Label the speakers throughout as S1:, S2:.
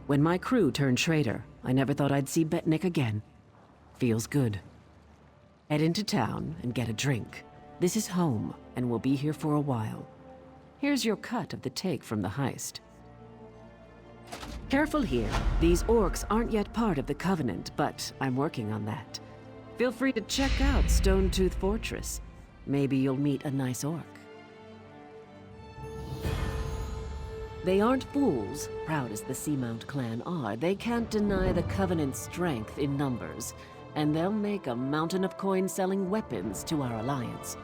S1: When my crew turned traitor, I never thought I'd see Betnikh again. Feels good. Head into town and get a drink. This is home, and we'll be here for a while. Here's your cut of the take from the heist. Careful here. These orcs aren't yet part of the Covenant, but I'm working on that. Feel free to check out Stonetooth Fortress. Maybe you'll meet a nice orc. They aren't fools, proud as the Seamount clan are. They can't deny the Covenant's strength in numbers, and they'll make a mountain of coin selling weapons to our alliance.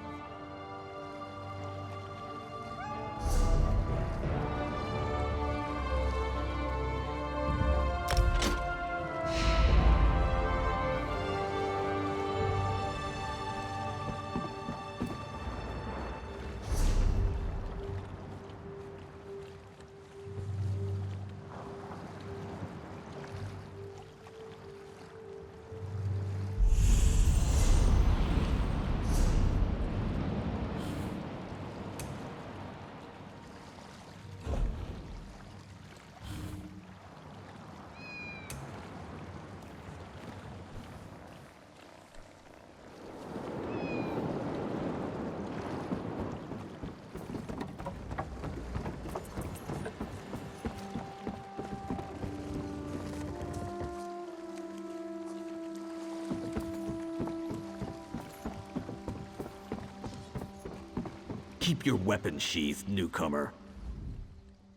S2: Keep your weapon sheathed, newcomer.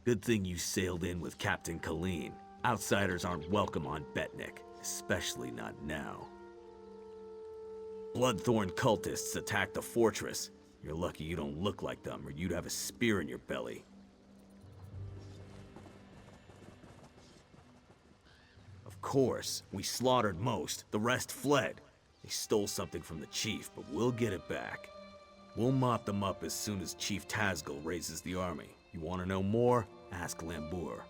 S2: Good thing you sailed in with Captain Colleen. Outsiders aren't welcome on Betnikh, especially not now. Bloodthorn cultists attacked the fortress. You're lucky you don't look like them, or you'd have a spear in your belly. Of course, we slaughtered most. The rest fled. They stole something from the chief, but we'll get it back. We'll mop them up as soon as Chief Tazgul raises the army. You want to know more? Ask Lambour.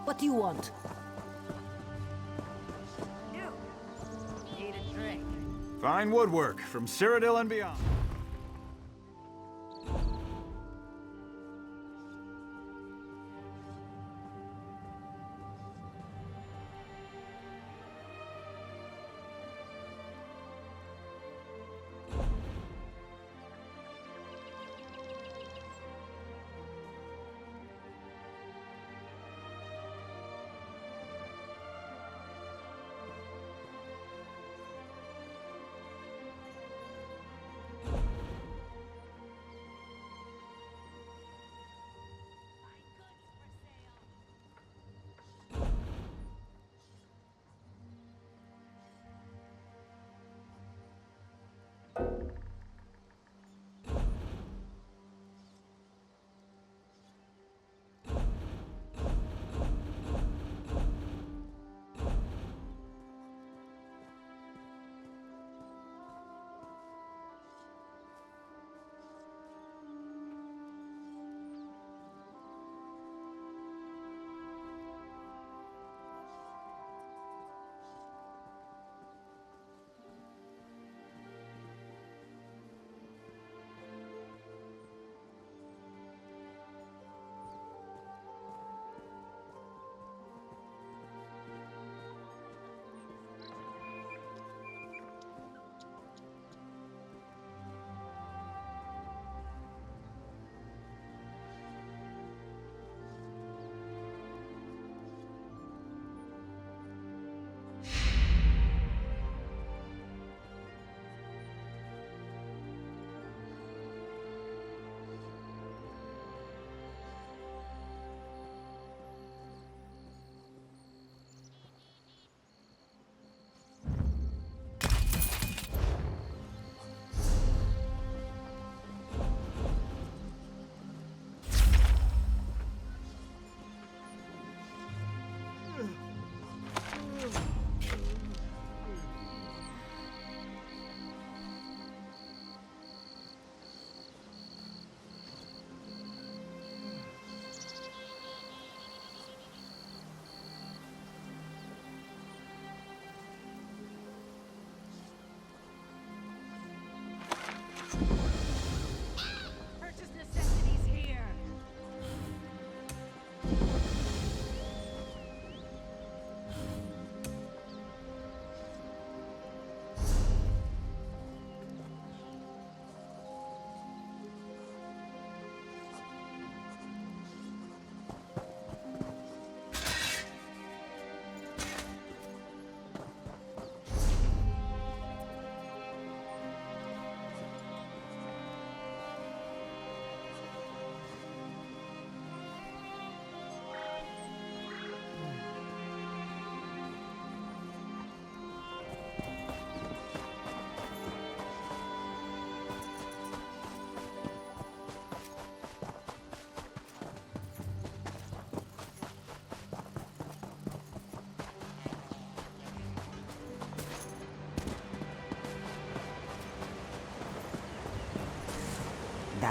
S3: What do you want?
S4: You need a drink.
S5: Fine woodwork from Cyrodiil and beyond.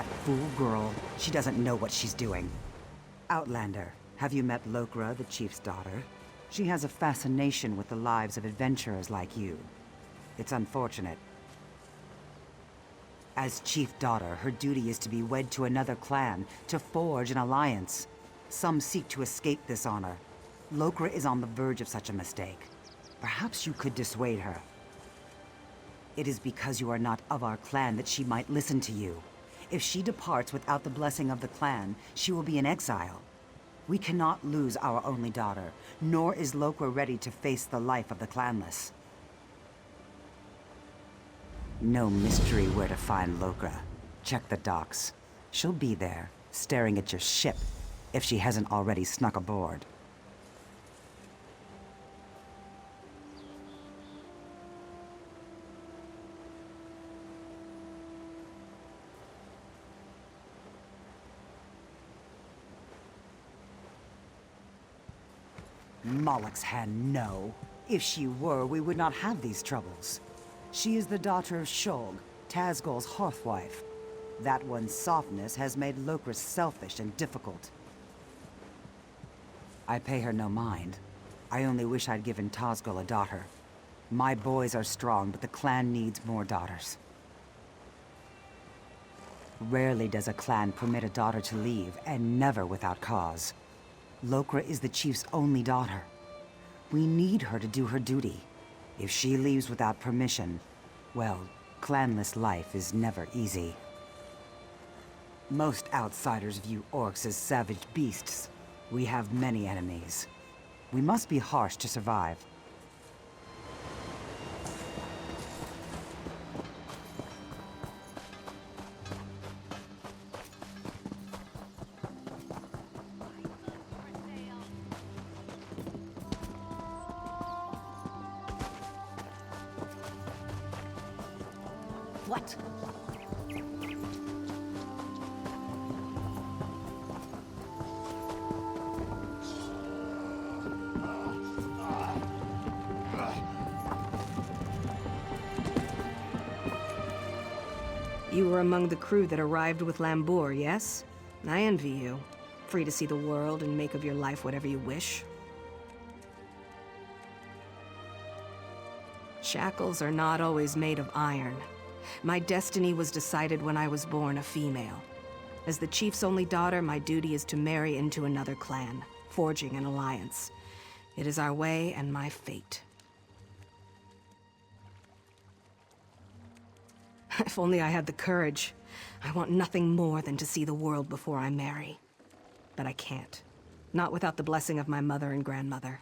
S6: That fool girl, she doesn't know what she's doing. Outlander, have you met Lokra, the chief's daughter? She has a fascination with the lives of adventurers like you. It's unfortunate. As chief daughter, her duty is to be wed to another clan, to forge an alliance. Some seek to escape this honor. Lokra is on the verge of such a mistake. Perhaps you could dissuade her. It is because you are not of our clan that she might listen to you. If she departs without the blessing of the clan, she will be in exile. We cannot lose our only daughter, nor is Lokra ready to face the life of the clanless. No mystery where to find Lokra. Check the docks. She'll be there, staring at your ship, if she hasn't already snuck aboard. Moloch's hand, no. If she were, we would not have these troubles. She is the daughter of Shulg, Tazgol's hearthwife. That one's softness has made Lokra selfish and difficult. I pay her no mind. I only wish I'd given Tazgol a daughter. My boys are strong, but the clan needs more daughters. Rarely does a clan permit a daughter to leave, and never without cause. Lokra is the chief's only daughter. We need her to do her duty. If she leaves without permission, well, clanless life is never easy. Most outsiders view orcs as savage beasts. We have many enemies. We must be harsh to survive.
S3: What?
S7: You were among the crew that arrived with Lambour, yes? I envy you. Free to see the world and make of your life whatever you wish. Shackles are not always made of iron. My destiny was decided when I was born a female. As the chief's only daughter, my duty is to marry into another clan, forging an alliance. It is our way and my fate. If only I had the courage. I want nothing more than to see the world before I marry. But I can't. Not without the blessing of my mother and grandmother.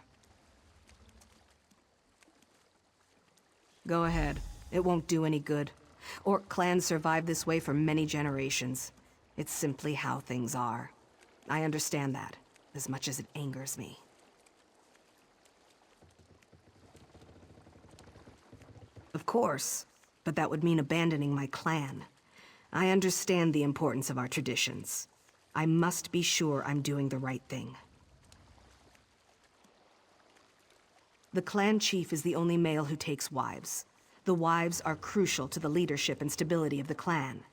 S7: Go ahead. It won't do any good. Orc clans survive this way for many generations. It's simply how things are. I understand that, as much as it angers me. Of course, but that would mean abandoning my clan. I understand the importance of our traditions. I must be sure I'm doing the right thing. The clan chief is the only male who takes wives. The wives are crucial to the leadership and stability of the clan.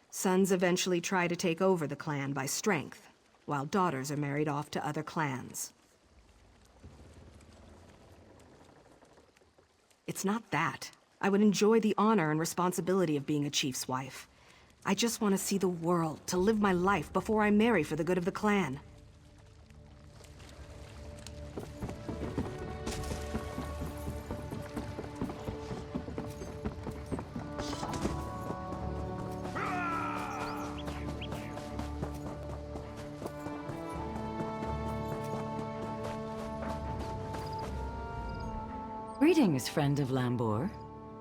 S7: Sons eventually try to take over the clan by strength, while daughters are married off to other clans. It's not that. I would enjoy the honor and responsibility of being a chief's wife. I just want to see the world, to live my life before I marry for the good of the clan.
S8: Greetings, friend of Lambour.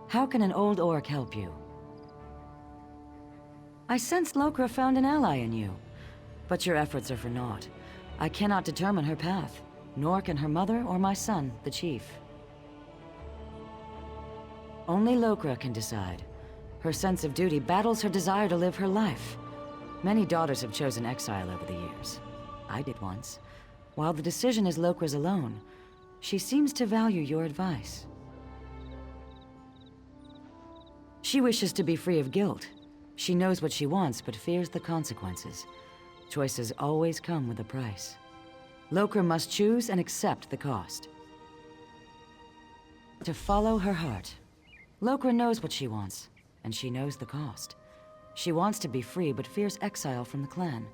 S8: How can an old orc help you? I sensed Lokra found an ally in you, but your efforts are for naught. I cannot determine her path, nor can her mother or my son, the chief. Only Lokra can decide. Her sense of duty battles her desire to live her life. Many daughters have chosen exile over the years. I did once. While the decision is Lokra's alone, she seems to value your advice. She wishes to be free of guilt. She knows what she wants, but fears the consequences. Choices always come with a price. Lokra must choose and accept the cost. To follow her heart. Lokra knows what she wants, and she knows the cost. She wants to be free, but fears exile from the clan.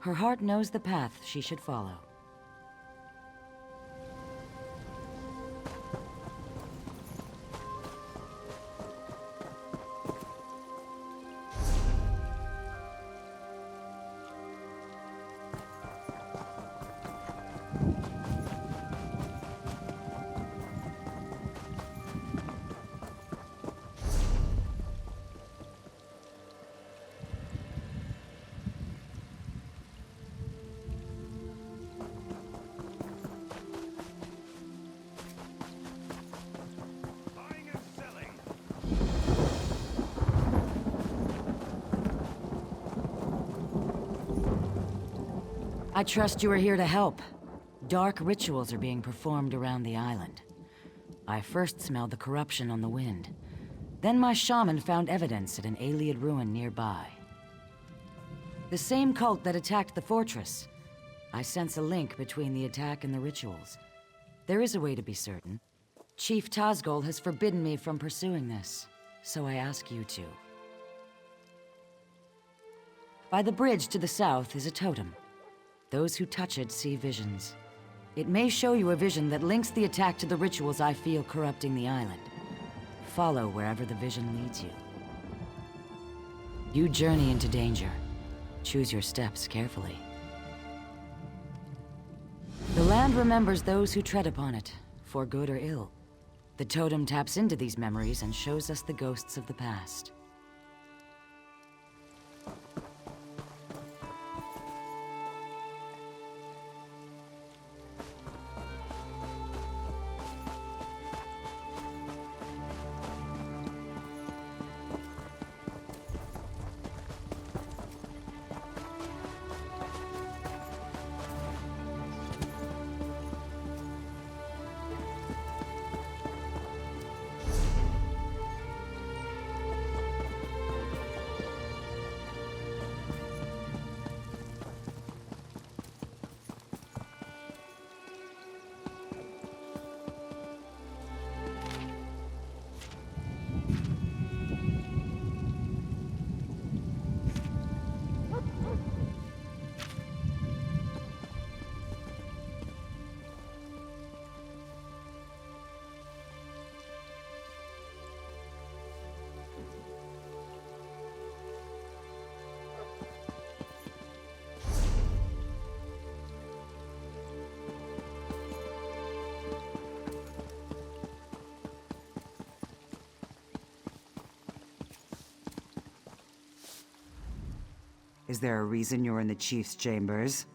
S8: Her heart knows the path she should follow. I trust you are here to help. Dark rituals are being performed around the island. I first smelled the corruption on the wind. Then my shaman found evidence at an Ayleid ruin nearby. The same cult that attacked the fortress. I sense a link between the attack and the rituals. There is a way to be certain. Chief Tazgol has forbidden me from pursuing this, so I ask you to. By the bridge to the south is a totem. Those who touch it see visions. It may show you a vision that links the attack to the rituals I feel corrupting the island. Follow wherever the vision leads you. You journey into danger. Choose your steps carefully. The land remembers those who tread upon it, for good or ill. The totem taps into these memories and shows us the ghosts of the past.
S6: Is there a reason you're in the Chief's chambers?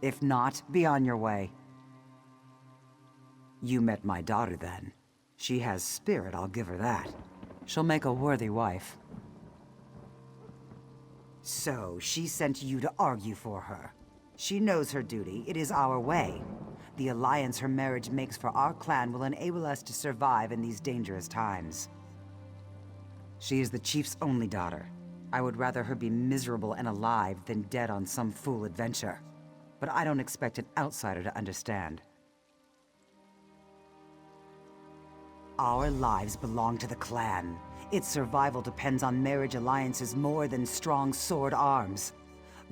S6: If not, be on your way. You met my daughter then. She has spirit, I'll give her that. She'll make a worthy wife. So, she sent you to argue for her. She knows her duty. It is our way. The alliance her marriage makes for our clan will enable us to survive in these dangerous times. She is the Chief's only daughter. I would rather her be miserable and alive than dead on some fool adventure. But I don't expect an outsider to understand. Our lives belong to the clan. Its survival depends on marriage alliances more than strong sword arms.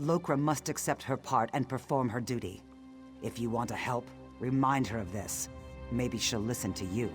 S6: Lokra must accept her part and perform her duty. If you want to help, remind her of this. Maybe she'll listen to you.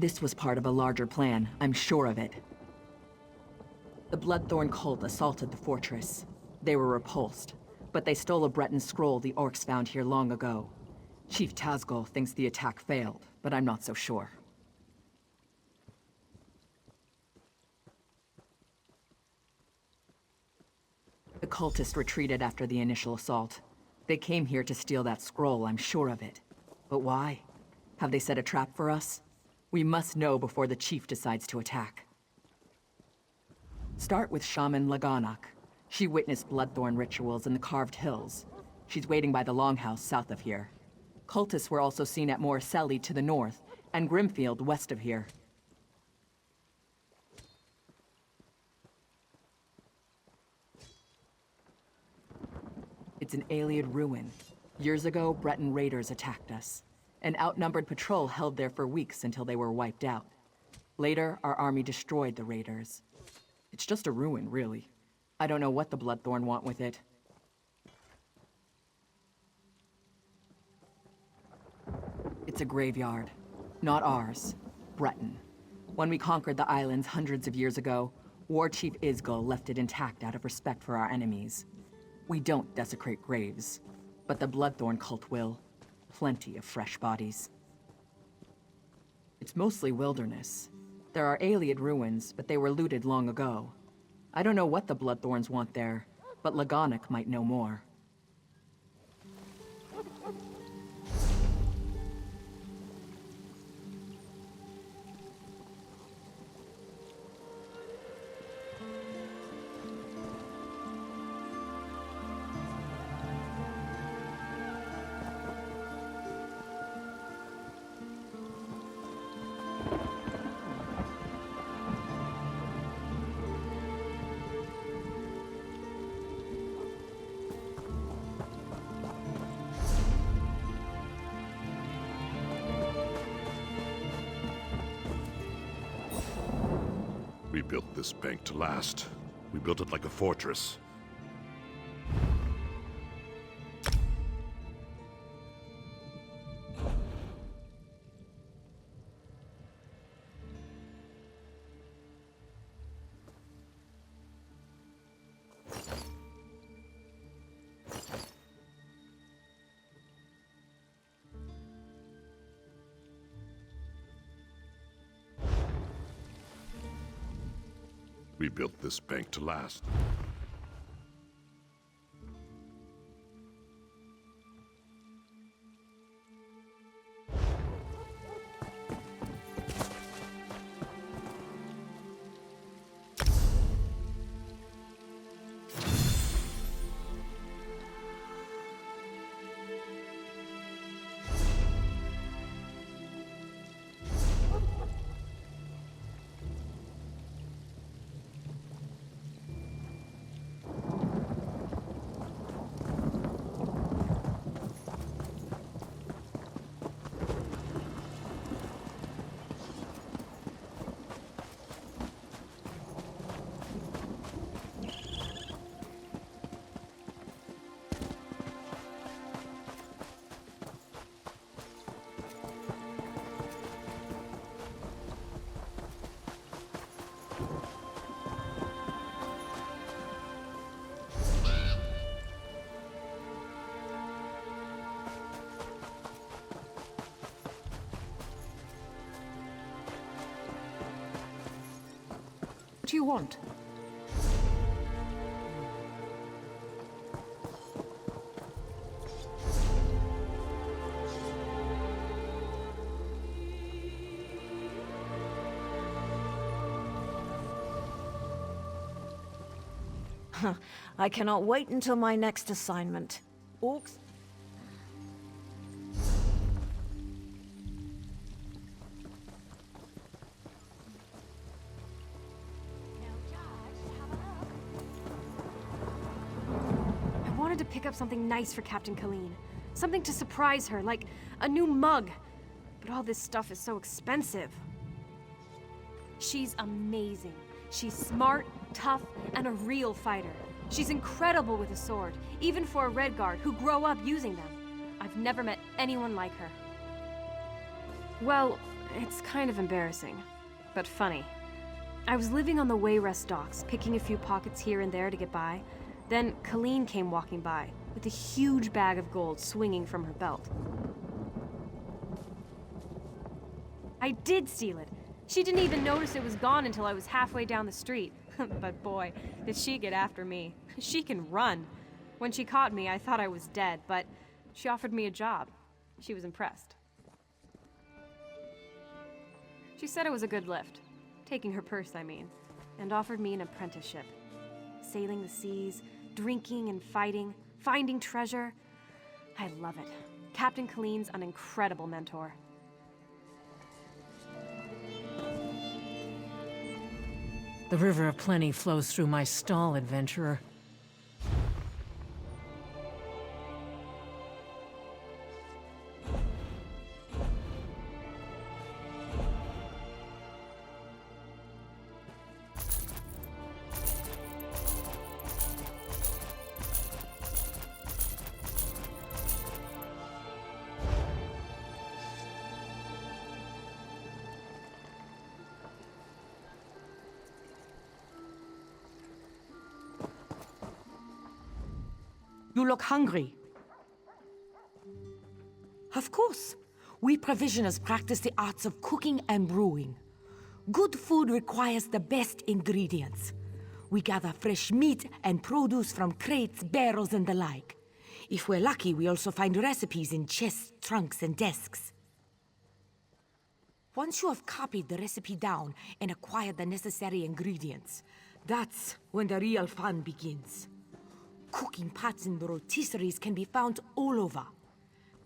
S9: This was part of a larger plan, I'm sure of it. The Bloodthorn cult assaulted the fortress. They were repulsed, but they stole a Breton scroll the orcs found here long ago. Chief Tazgol thinks the attack failed, but I'm not so sure. The cultists retreated after the initial assault. They came here to steal that scroll, I'm sure of it. But why? Have they set a trap for us? We must know before the chief decides to attack. Start with Shaman Laganach. She witnessed Bloodthorn rituals in the Carved Hills. She's waiting by the Longhouse south of here. Cultists were also seen at Morriselli to the north, and Grimfield west of here. It's an Ayleid ruin. Years ago, Breton raiders attacked us. An outnumbered patrol held there for weeks until they were wiped out. Later, our army destroyed the raiders. It's just a ruin, really. I don't know what the Bloodthorn want with it. It's a graveyard. Not ours. Breton. When we conquered the islands hundreds of years ago, War Chief Isgol left it intact out of respect for our enemies. We don't desecrate graves, but the Bloodthorn cult will. Plenty of fresh bodies. It's mostly wilderness. There are Ayleid ruins, but they were looted long ago. I don't know what the Bloodthorns want there, but Laganach might know more.
S10: We built this bank to last. We built it like a fortress. We built this bank to last.
S7: What do you want?
S3: I cannot wait until my next assignment. Orcs.
S11: I wanted to pick up something nice for Captain Colleen. Something to surprise her, like a new mug. But all this stuff is so expensive. She's amazing. She's smart, tough, and a real fighter. She's incredible with a sword, even for a Redguard who grow up using them. I've never met anyone like her. Well, it's kind of embarrassing, but funny. I was living on the Wayrest docks, picking a few pockets here and there to get by. Then Colleen came walking by, with a huge bag of gold swinging from her belt. I did steal it. She didn't even notice it was gone until I was halfway down the street. But boy, did she get after me. She can run. When she caught me, I thought I was dead, but she offered me a job. She was impressed. She said it was a good lift. Taking her purse, I mean. And offered me an apprenticeship. Sailing the seas, drinking and fighting, finding treasure. I love it. Captain Colleen's an incredible mentor.
S1: The River of Plenty flows through my stall, adventurer.
S8: You look hungry. Of course. We provisioners practice the arts of cooking and brewing. Good food requires the best ingredients. We gather fresh meat and produce from crates, barrels, and the like. If we're lucky, we also find recipes in chests, trunks, and desks. Once you have copied the recipe down and acquired the necessary ingredients, that's when the real fun begins. Cooking pots and rotisseries can be found all over.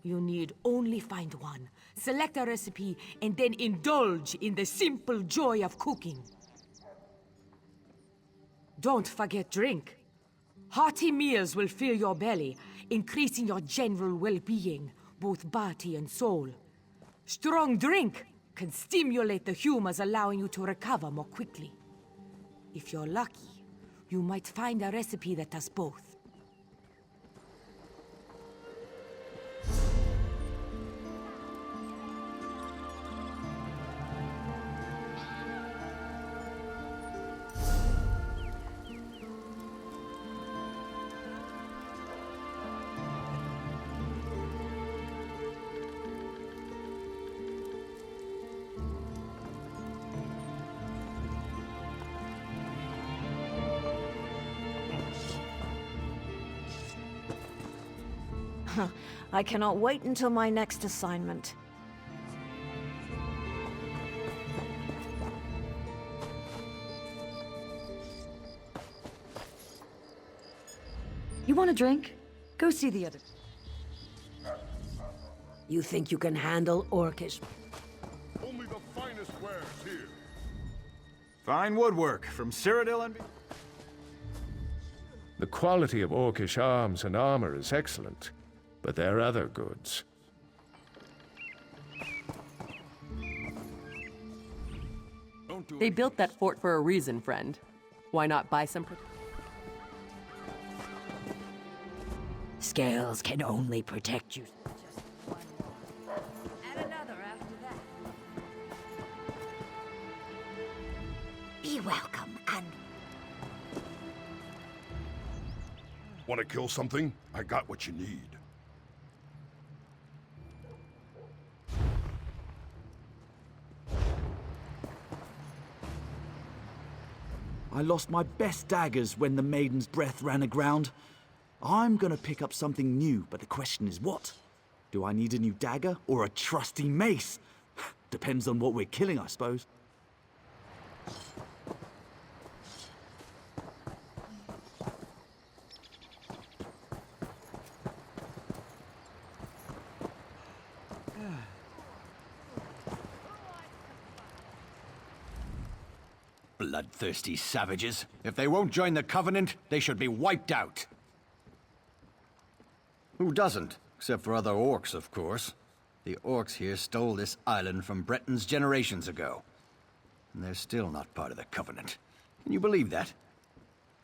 S8: You need only find one, select a recipe, and then indulge in the simple joy of cooking. Don't forget drink. Hearty meals will fill your belly, increasing your general well-being, both body and soul. Strong drink can stimulate the humors, allowing you to recover more quickly. If you're lucky, you might find a recipe that does both.
S3: I cannot wait until my next assignment.
S8: You want a drink? Go see the other.
S1: You think you can handle Orcish?
S10: Only the finest wares here.
S5: Fine woodwork from Cyrodiil and beyond.
S12: The quality of Orcish arms and armor is excellent, but there are other goods.
S9: They built that fort for a reason, friend. Why not buy some...
S1: Scales can only protect you.
S4: And another after that.
S1: Be welcome, and
S10: Want to kill something? I got what you need.
S13: I lost my best daggers when the maiden's breath ran aground. I'm gonna pick up something new, but the question is what? Do I need a new dagger or a trusty mace? Depends on what we're killing, I suppose.
S14: Bloodthirsty savages. If they won't join the Covenant, they should be wiped out. Who doesn't? Except for other orcs, of course. The orcs here stole this island from Bretons generations ago. And they're still not part of the Covenant. Can you believe that?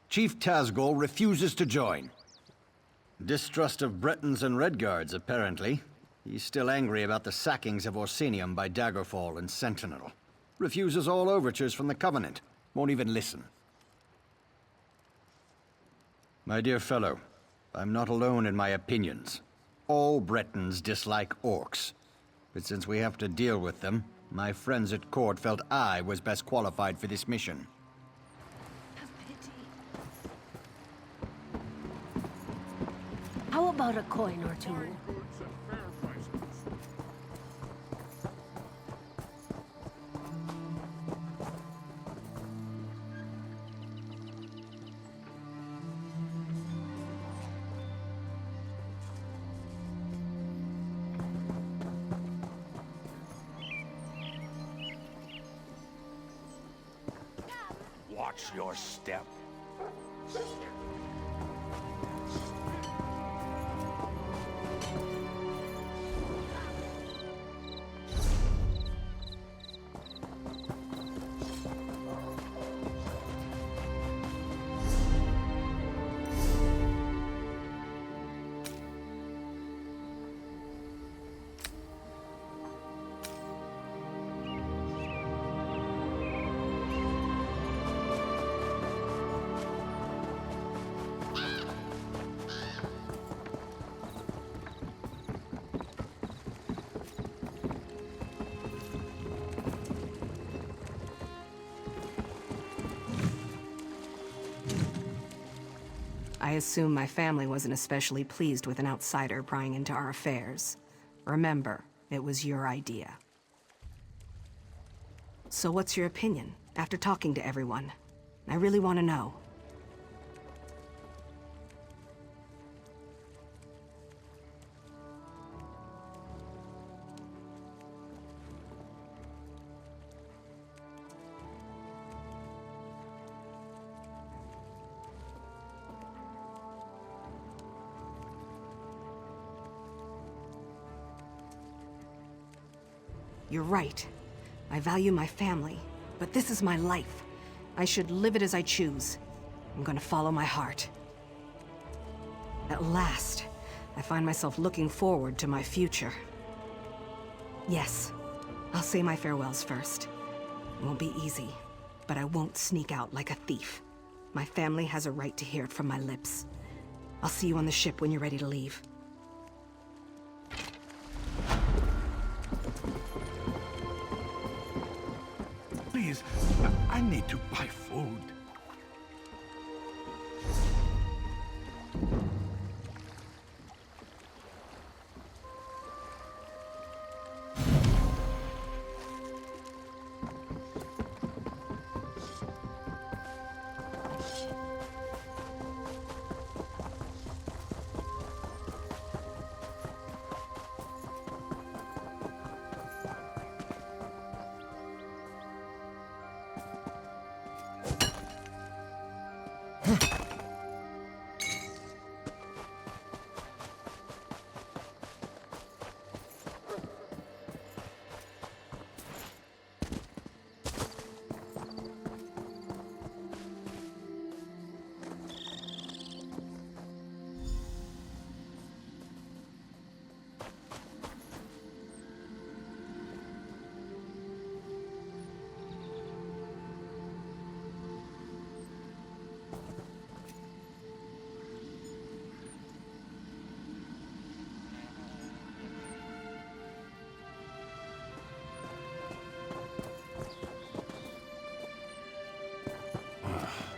S14: Chief Tazgol refuses to join. Distrust of Bretons and Redguards, apparently. He's still angry about the sackings of Orsinium by Daggerfall and Sentinel. Refuses all overtures from the Covenant. Won't even listen. My dear fellow, I'm not alone in my opinions. All Bretons dislike orcs. But since we have to deal with them, my friends at court felt I was best qualified for this mission.
S4: Have pity. about a coin or two?
S10: Watch your step.
S7: I assume my family wasn't especially pleased with an outsider prying into our affairs. Remember, it was your idea. So what's your opinion, after talking to everyone? I really want to know. You're right. I value my family, but this is my life. I should live it as I choose. I'm gonna follow my heart. At last, I find myself looking forward to my future. Yes, I'll say my farewells first. It won't be easy, but I won't sneak out like a thief. My family has a right to hear it from my lips. I'll see you on the ship when you're ready to leave.
S10: Please, I need to buy food.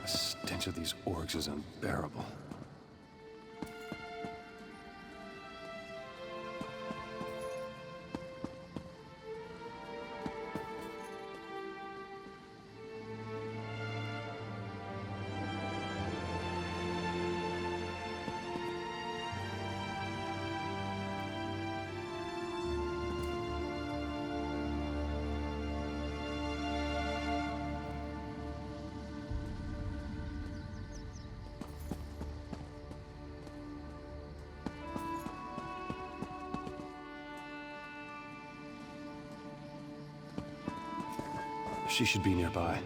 S15: The stench of these orcs is unbearable. She should be nearby.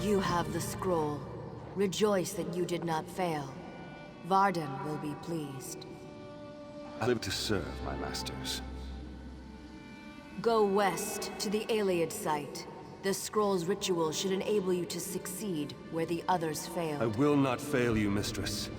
S16: You have the scroll. Rejoice that you did not fail. Varden will be pleased.
S15: I live to serve my masters.
S16: Go west to the Iliad site. The scroll's ritual should enable you to succeed where the others failed.
S15: I will not fail you, mistress.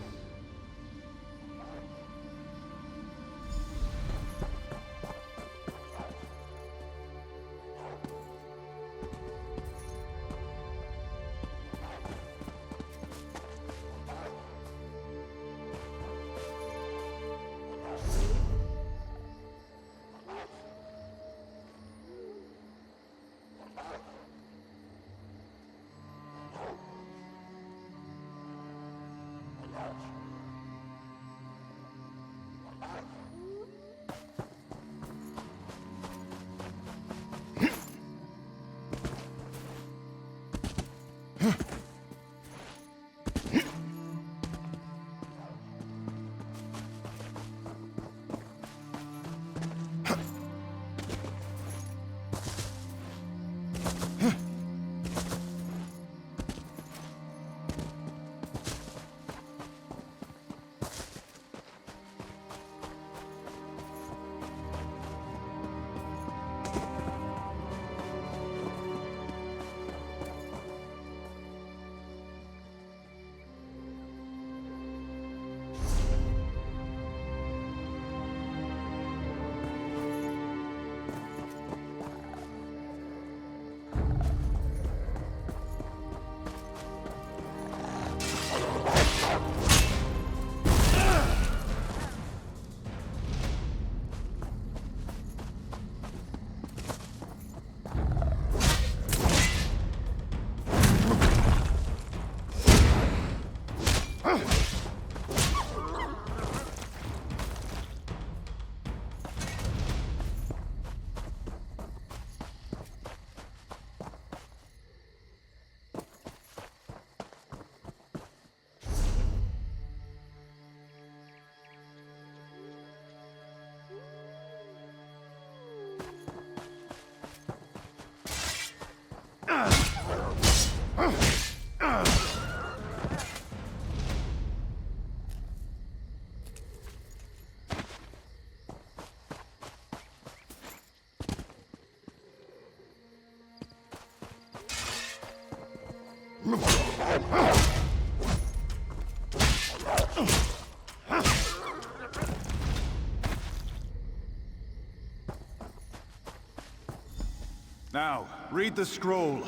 S5: Now, read the scroll.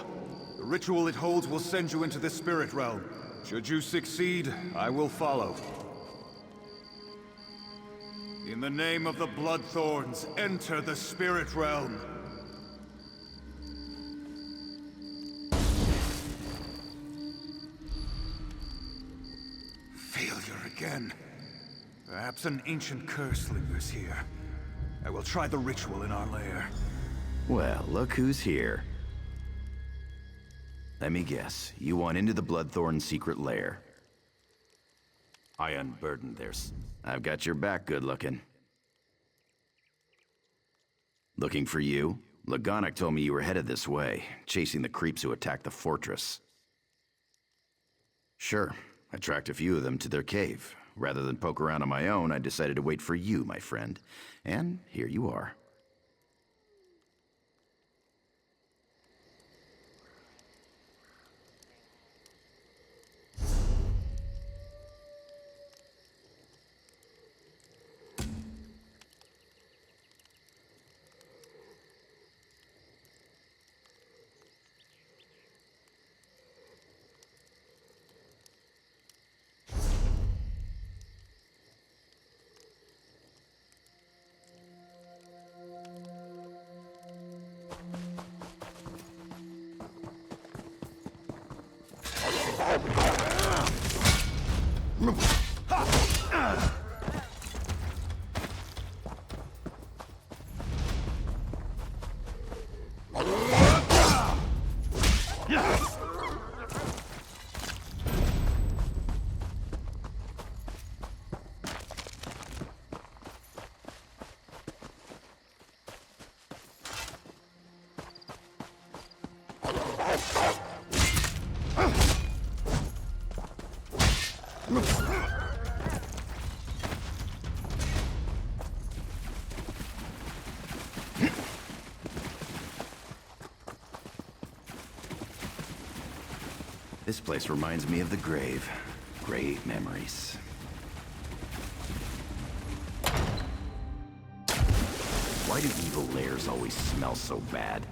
S5: The ritual it holds will send you into the spirit realm. Should you succeed, I will follow. In the name of the Bloodthorns, enter the spirit realm. Failure again. Perhaps an ancient curse lingers here. I will try the ritual in our lair.
S17: Well, look who's here. Let me guess, you want into the Bloodthorn secret lair. I unburdened theirs. I've got your back, good looking. Looking for you? Lagonic told me you were headed this way, chasing the creeps who attacked the fortress. Sure, I tracked a few of them to their cave. Rather than poke around on my own, I decided to wait for you, my friend. And here you are. This place reminds me of the grave. Great memories. Why do evil lairs always smell so bad?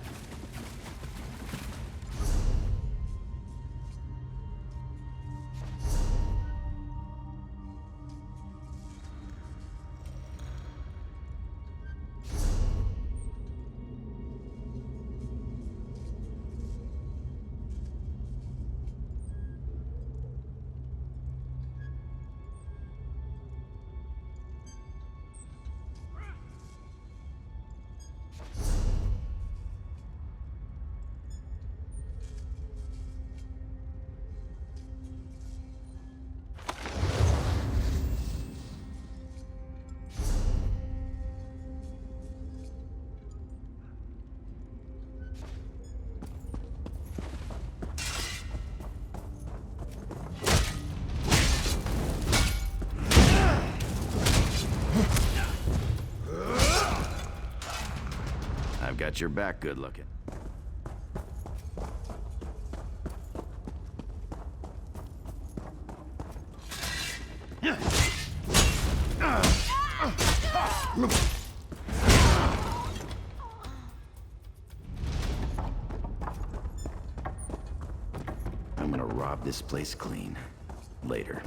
S17: I've got your back, good looking. I'm gonna rob this place clean. Later.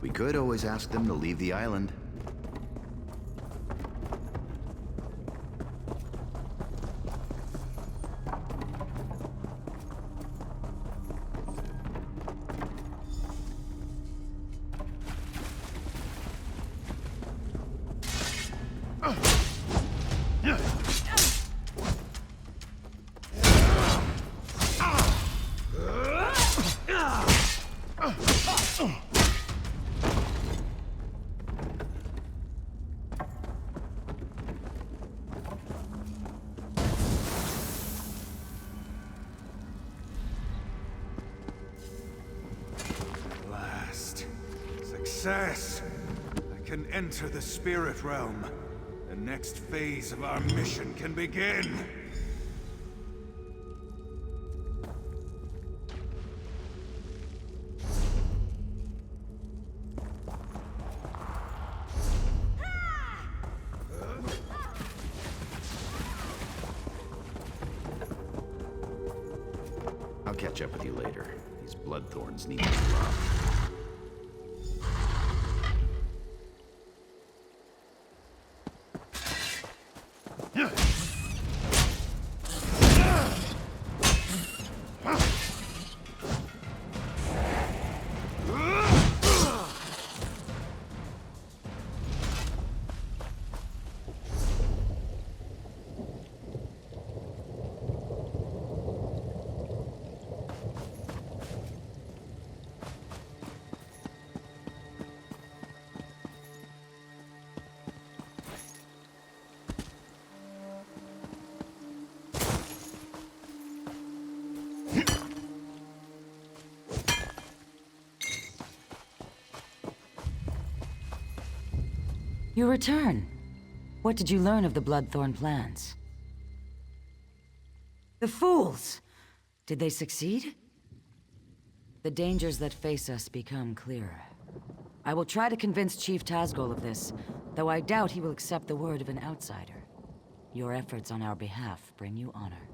S17: We could always ask them to leave the island.
S5: Success! I can enter the spirit realm. The next phase of our mission can begin.
S17: I'll catch up with you later. These bloodthorns need to drop.
S8: You return. What did you learn of the Bloodthorn plans? The fools! Did they succeed? The dangers that face us become clearer. I will try to convince Chief Tazgol of this, though I doubt he will accept the word of an outsider. Your efforts on our behalf bring you honor.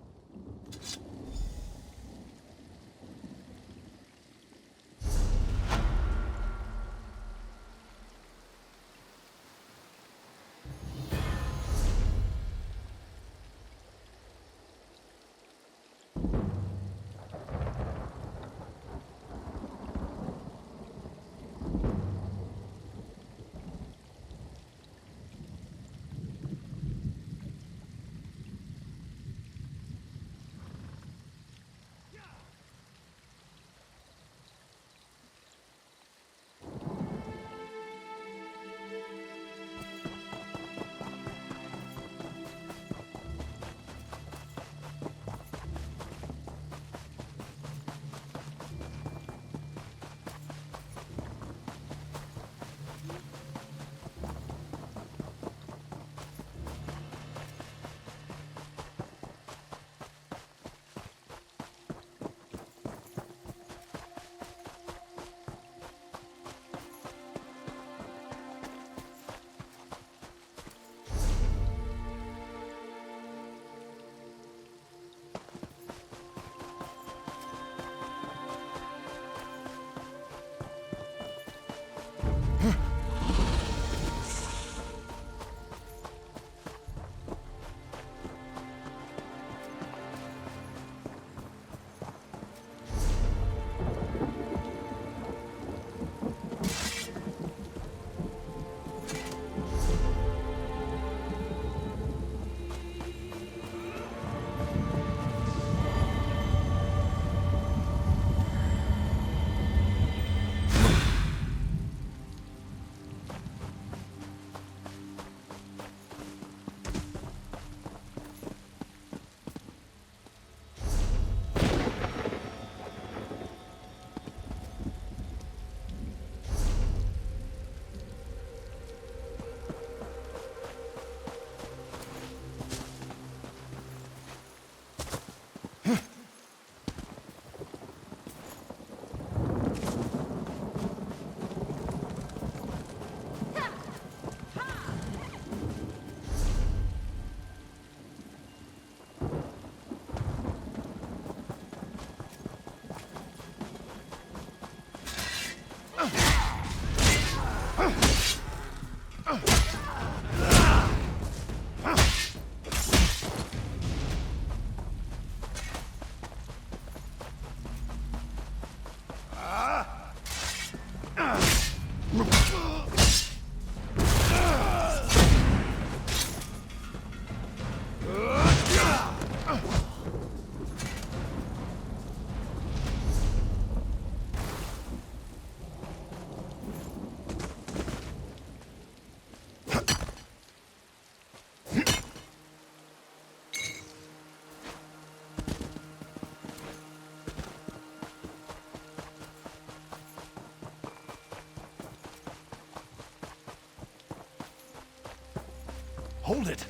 S18: Hold it!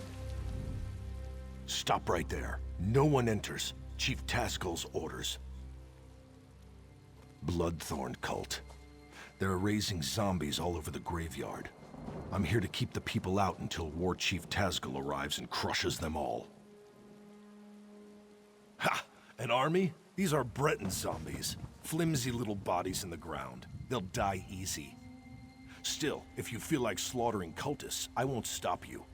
S18: Stop right there. No one enters. Chief Tazgol's orders. Bloodthorn cult. They're raising zombies all over the graveyard. I'm here to keep the people out until War Chief Tazgol arrives and crushes them all. Ha! An army? These are Breton zombies. Flimsy little bodies in the ground. They'll die easy. Still, if you feel like slaughtering cultists, I won't stop you.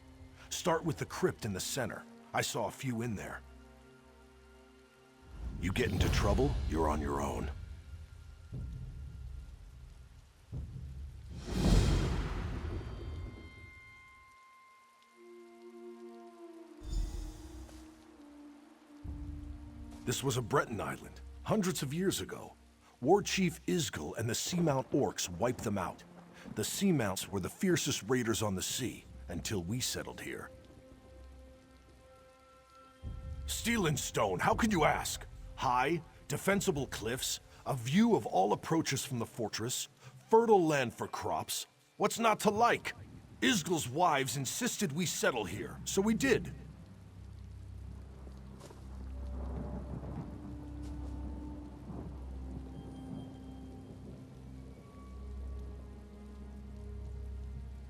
S18: Start with the crypt in the center. I saw a few in there. You get into trouble, you're on your own. This was a Breton island, hundreds of years ago. War Chief Isgil and the Seamount Orcs wiped them out. The Seamounts were the fiercest raiders on the sea, until we settled here. Steel and stone, how could you ask? High, defensible cliffs, a view of all approaches from the fortress, fertile land for crops. What's not to like? Isgel's wives insisted we settle here, so we did.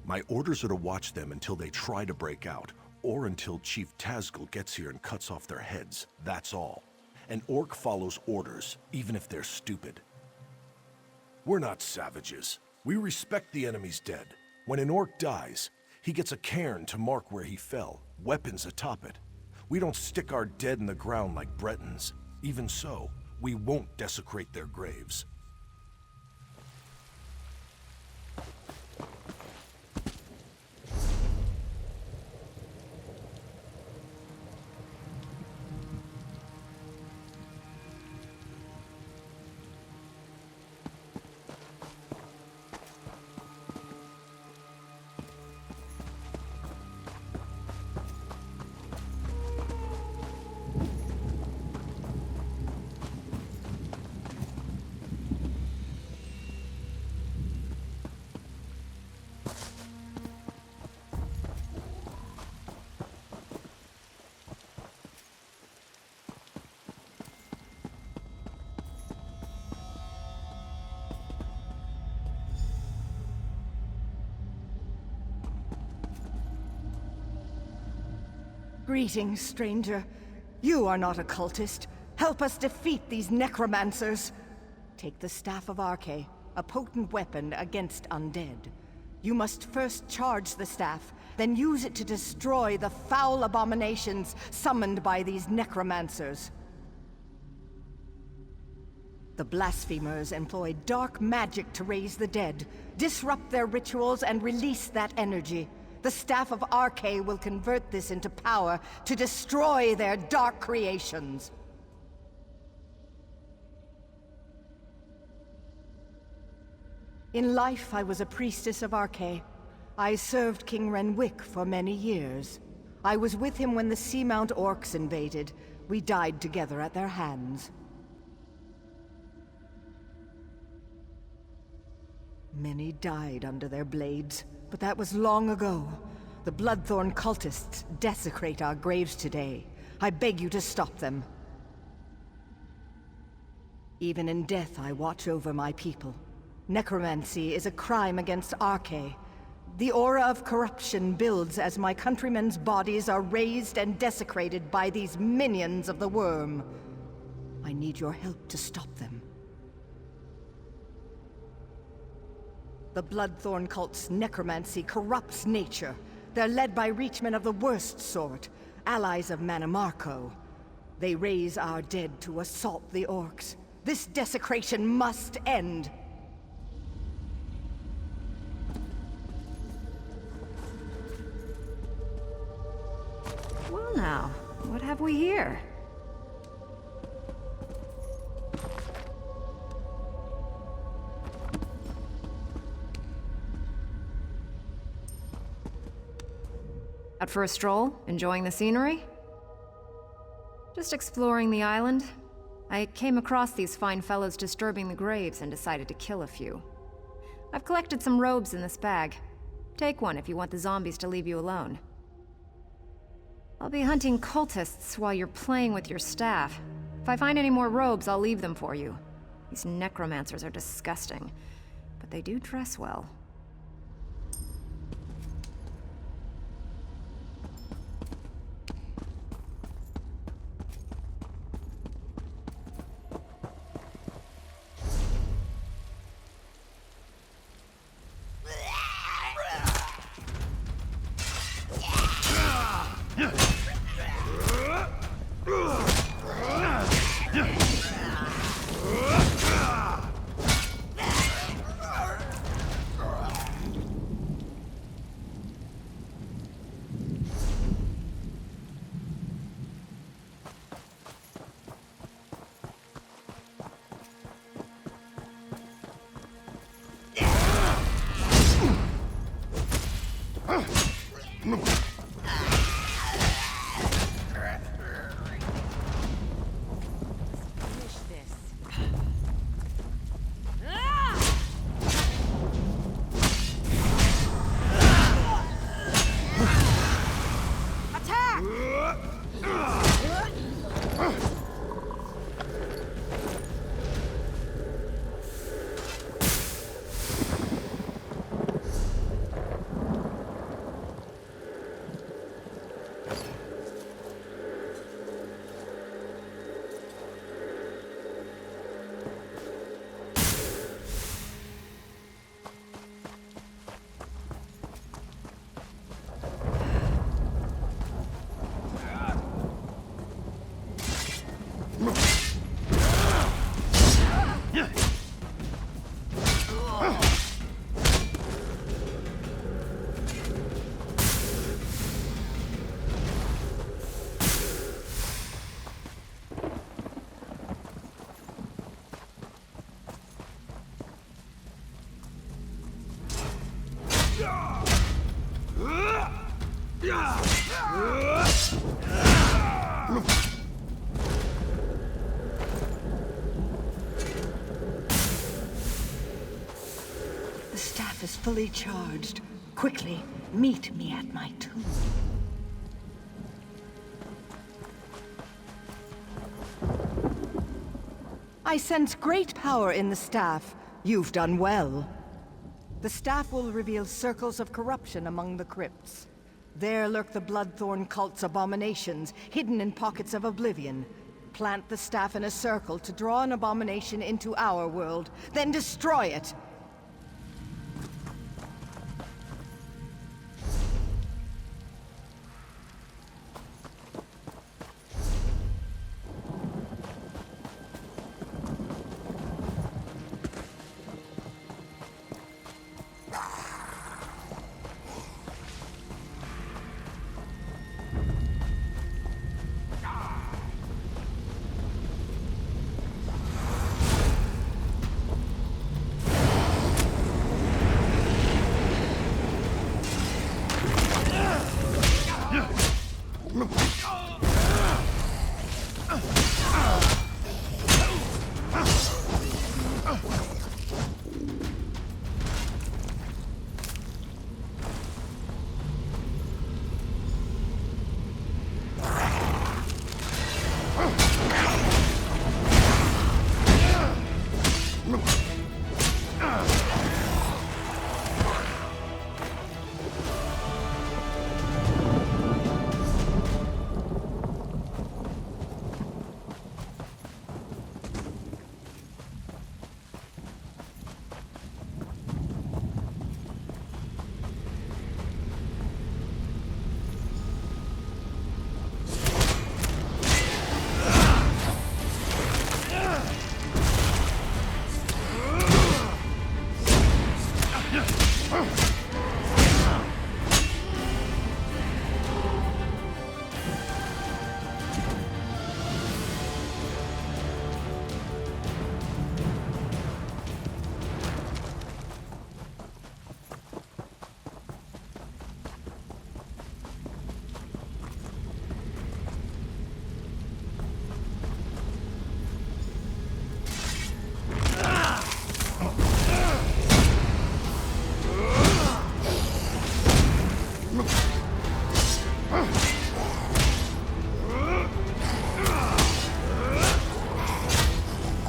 S18: My orders are to watch them until they try to break out, or until Chief Tazgul gets here and cuts off their heads. That's all. An orc follows orders, even if they're stupid. We're not savages. We respect the enemy's dead. When an orc dies, he gets a cairn to mark where he fell, weapons atop it. We don't stick our dead in the ground like Bretons. Even so, we won't desecrate their graves.
S19: Greetings, stranger. You are not a cultist. Help us defeat these necromancers. Take the Staff of Arche, a potent weapon against undead. You must first charge the staff, then use it to destroy the foul abominations summoned by these necromancers. The blasphemers employ dark magic to raise the dead, disrupt their rituals, and release that energy. The Staff of Arche will convert this into power to destroy their dark creations. In life, I was a priestess of Arche. I served King Renwick for many years. I was with him when the Seamount Orcs invaded. We died together at their hands. Many died under their blades, but that was long ago. The Bloodthorn cultists desecrate our graves today. I beg you to stop them. Even in death, I watch over my people. Necromancy is a crime against Arche. The aura of corruption builds as my countrymen's bodies are raised and desecrated by these minions of the worm. I need your help to stop them. The Bloodthorn cult's necromancy corrupts nature. They're led by reachmen of the worst sort, allies of Manamarco. They raise our dead to assault the orcs. This desecration must end.
S11: Well now, what have we here? Out for a stroll? Enjoying the scenery? Just exploring the island. I came across these fine fellows disturbing the graves and decided to kill a few. I've collected some robes in this bag. Take one if you want the zombies to leave you alone. I'll be hunting cultists while you're playing with your staff. If I find any more robes, I'll leave them for you. These necromancers are disgusting, but they do dress well.
S19: The staff is fully charged. Quickly, meet me at my tomb. I sense great power in the staff. You've done well. The staff will reveal circles of corruption among the crypts. There lurk the Bloodthorn cult's abominations, hidden in pockets of oblivion. Plant the staff in a circle to draw an abomination into our world, then destroy it!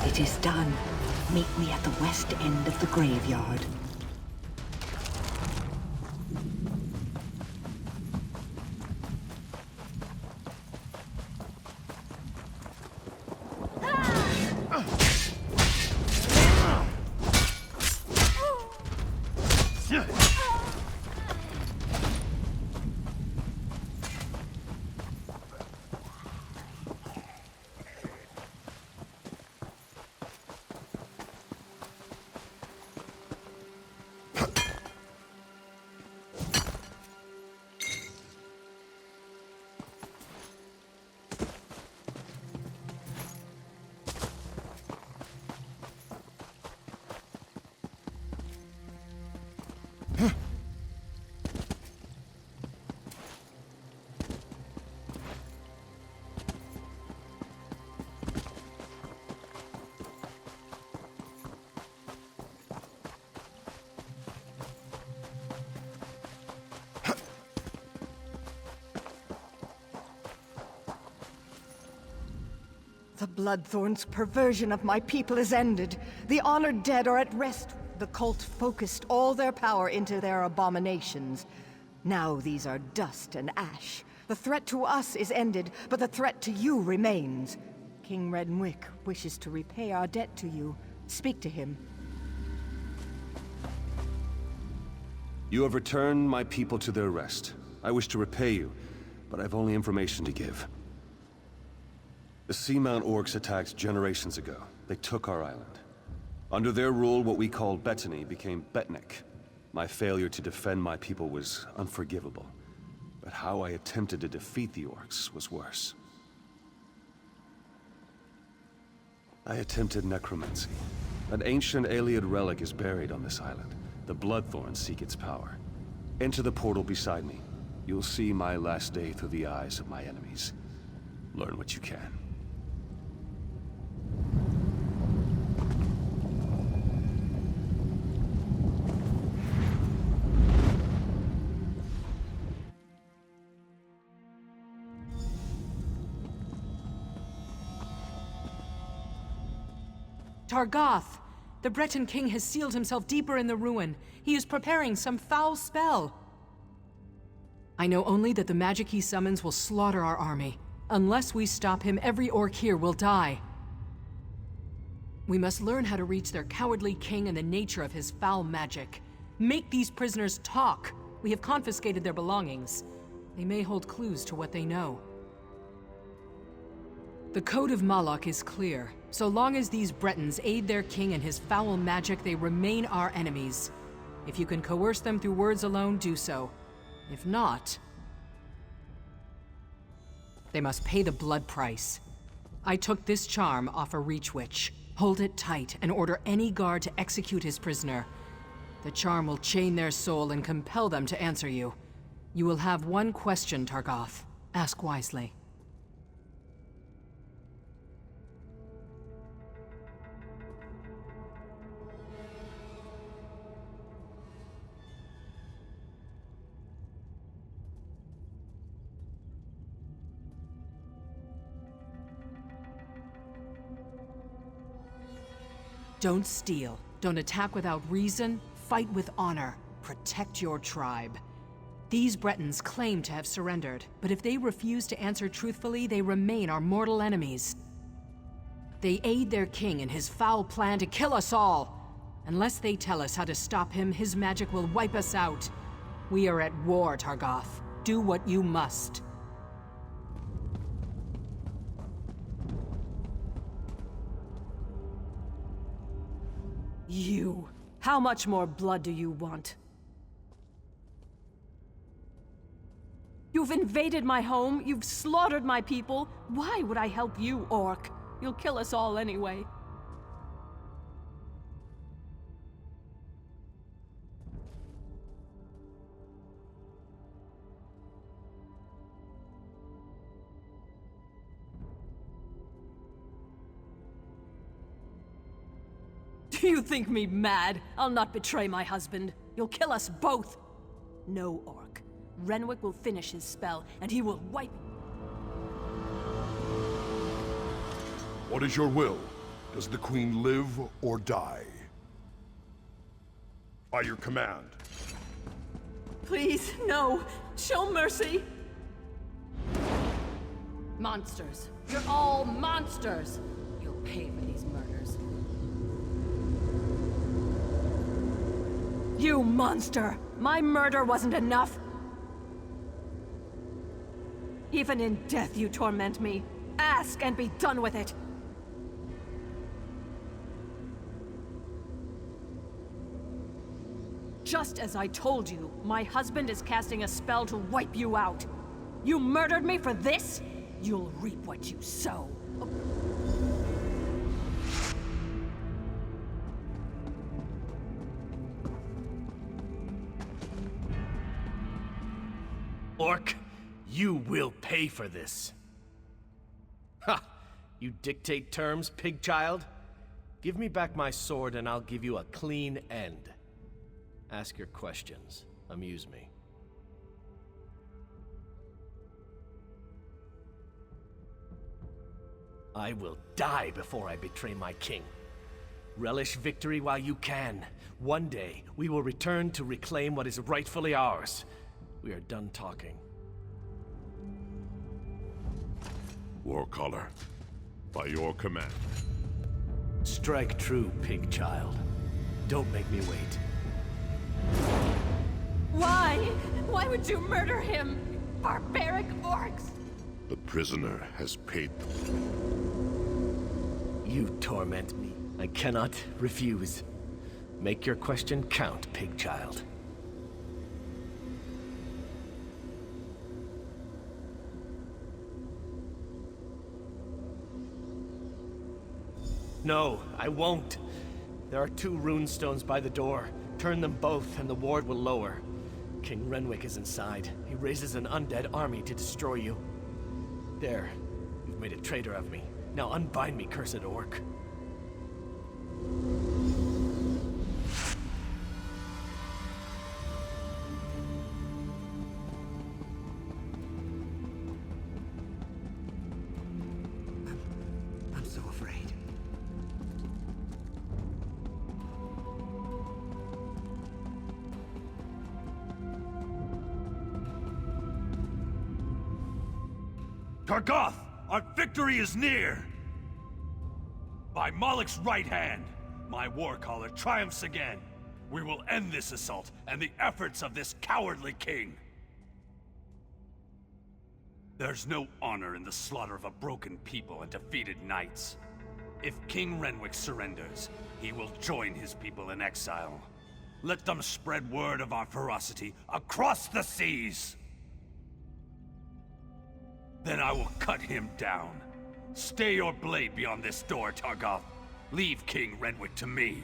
S19: It is done. Meet me at the west end of the graveyard. The Bloodthorn's perversion of my people is ended. The honored dead are at rest. The cult focused all their power into their abominations. Now these are dust and ash. The threat to us is ended, but the threat to you remains. King Redguard wishes to repay our debt to you. Speak to him.
S15: You have returned my people to their rest. I wish to repay you, but I've only information to give. The Seamount orcs attacked generations ago. They took our island. Under their rule, what we called Betnikh became Betnikh. My failure to defend my people was unforgivable. But how I attempted to defeat the orcs was worse. I attempted necromancy. An ancient Ayleid relic is buried on this island. The Bloodthorns seek its power. Enter the portal beside me. You'll see my last day through the eyes of my enemies. Learn what you can.
S20: Targoth! The Breton king has sealed himself deeper in the ruin. He is preparing some foul spell. I know only that the magic he summons will slaughter our army. Unless we stop him, every orc here will die. We must learn how to reach their cowardly king and the nature of his foul magic. Make these prisoners talk. We have confiscated their belongings. They may hold clues to what they know. The Code of Malak is clear. So long as these Bretons aid their king in his foul magic, they remain our enemies. If you can coerce them through words alone, do so. If not, they must pay the blood price. I took this charm off a Reach Witch. Hold it tight and order any guard to execute his prisoner. The charm will chain their soul and compel them to answer you. You will have one question, Targoth. Ask wisely. Don't steal. Don't attack without reason. Fight with honor. Protect your tribe. These Bretons claim to have surrendered, but if they refuse to answer truthfully, they remain our mortal enemies. They aid their king in his foul plan to kill us all. Unless they tell us how to stop him, his magic will wipe us out. We are at war, Targoth. Do what you must.
S3: You. How much more blood do you want? You've invaded my home, you've slaughtered my people. Why would I help you, orc? You'll kill us all anyway. Do you think me mad? I'll not betray my husband. You'll kill us both. No, orc. Renwick will finish his spell, and he will wipe...
S18: What is your will? Does the Queen live or die? By your command.
S3: Please, no. Show mercy. Monsters. You're all monsters. You'll pay for these murders. You monster! My murder wasn't enough! Even in death you torment me. Ask and be done with it! Just as I told you, my husband is casting a spell to wipe you out. You murdered me for this? You'll reap what you sow.
S21: Orc, you will pay for this. Ha! You dictate terms, pig child? Give me back my sword and I'll give you a clean end. Ask your questions. Amuse me. I will die before I betray my king. Relish victory while you can. One day, we will return to reclaim what is rightfully ours. We are done talking.
S10: Warcaller, by your command.
S21: Strike true, pig child. Don't make me wait.
S3: Why? Why would you murder him? Barbaric orcs!
S10: The prisoner has paid.
S21: You torment me. I cannot refuse. Make your question count, pig child. No, I won't. There are 2 rune stones by the door. Turn them both and the ward will lower. King Renwick is inside. He raises an undead army to destroy you. There. You've made a traitor of me. Now unbind me, cursed orc.
S6: I'm so afraid.
S2: Targoth, our victory is near! By Malek's right hand, my warcaller triumphs again. We will end this assault and the efforts of this cowardly king. There's no honor in the slaughter of a broken people and defeated knights. If King Renwick surrenders, he will join his people in exile. Let them spread word of our ferocity across the seas! Then I will cut him down. Stay your blade beyond this door, Targoth. Leave King Renwick to me.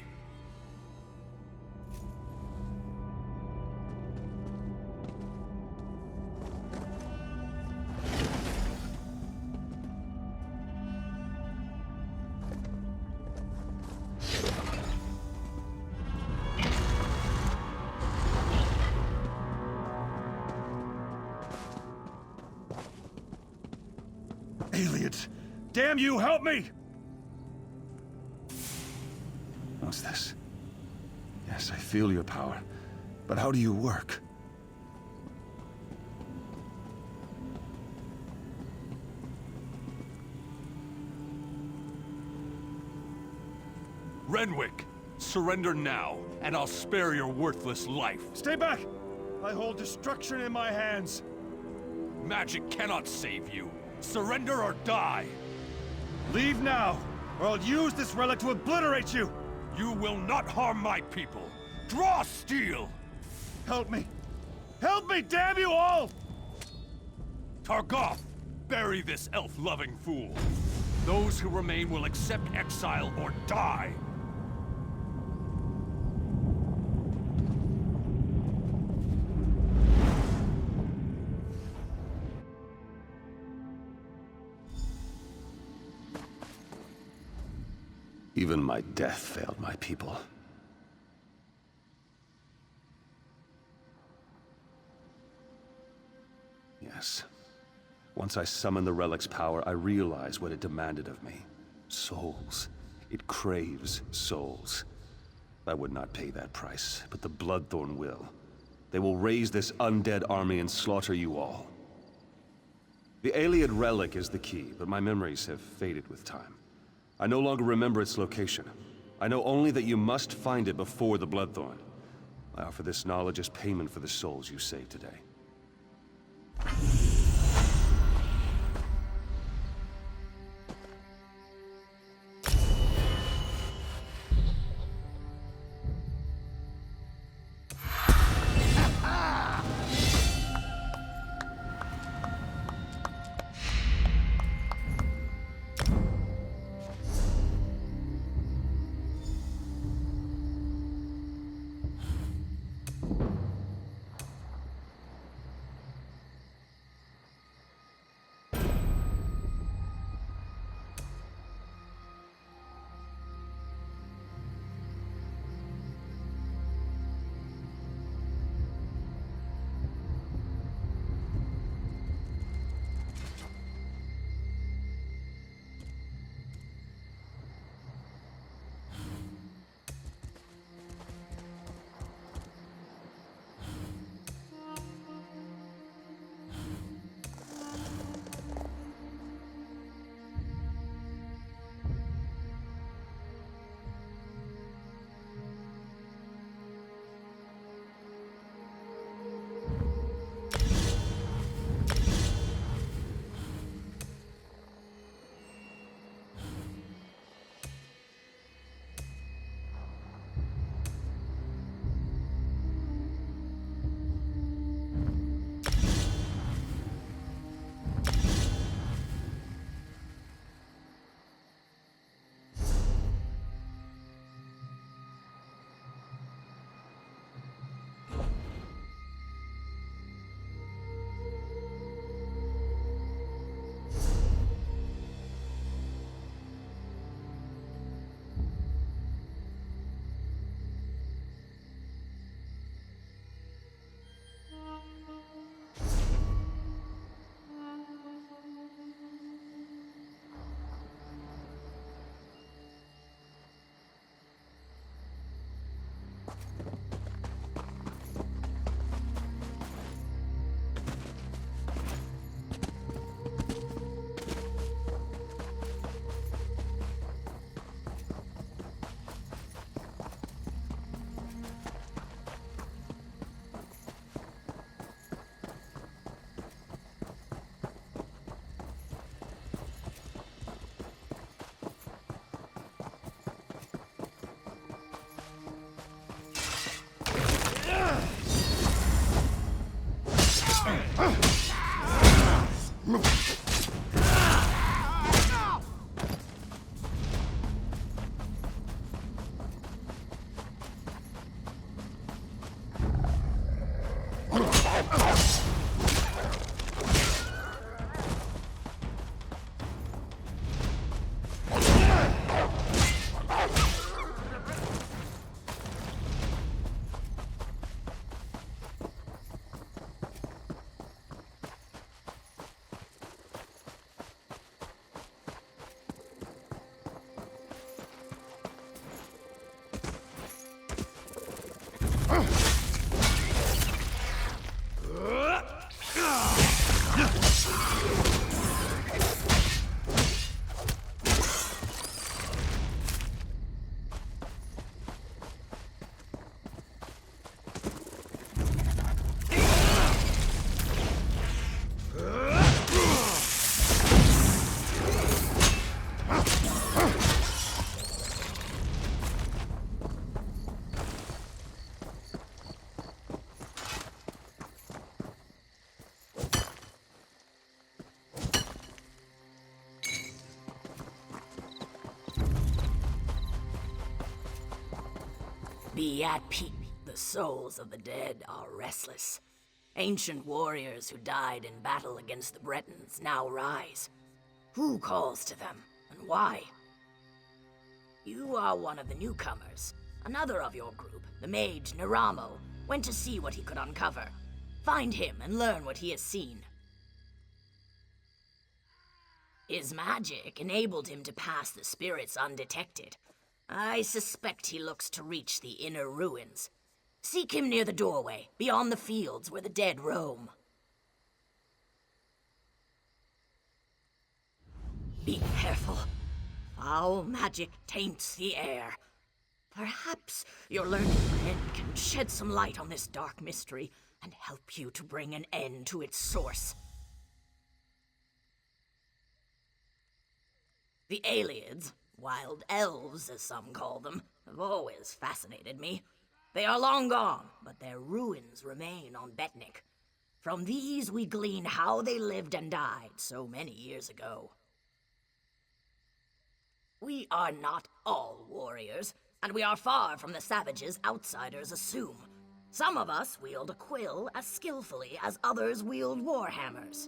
S5: Aliens! Damn you, help me!
S15: What's this? Yes, I feel your power. But how do you work?
S2: Renwick, surrender now, and I'll spare your worthless life.
S5: Stay back! I hold destruction in my hands.
S2: Magic cannot save you. Surrender or die!
S5: Leave now, or I'll use this relic to obliterate you!
S2: You will not harm my people! Draw steel!
S5: Help me! Help me, damn you all!
S2: Targoth, bury this elf-loving fool. Those who remain will accept exile or die!
S15: Even my death failed my people. Yes. Once I summoned the Relic's power, I realized what it demanded of me. Souls. It craves souls. I would not pay that price, but the Bloodthorn will. They will raise this undead army and slaughter you all. The Ayleid Relic is the key, but my memories have faded with time. I no longer remember its location. I know only that you must find it before the Bloodthorn. I offer this knowledge as payment for the souls you saved today.
S12: Be at peace. The souls of the dead are restless. Ancient warriors who died in battle against the Bretons now rise. Who calls to them, and why? You are one of the newcomers. Another of your group, the mage Naramo, went to see what he could uncover. Find him and learn what he has seen. His magic enabled him to pass the spirits undetected. I suspect he looks to reach the inner ruins. Seek him near the doorway, beyond the fields where the dead roam. Be careful. Foul magic taints the air. Perhaps your learned friend can shed some light on this dark mystery and help you to bring an end to its source. The Aliens, wild elves as some call them, have always fascinated me. They are long gone, but their ruins remain on Betnikh. From these we glean how they lived and died so many years ago. We are not all warriors, and we are far from the savages outsiders assume. Some of us wield a quill as skillfully as others wield warhammers.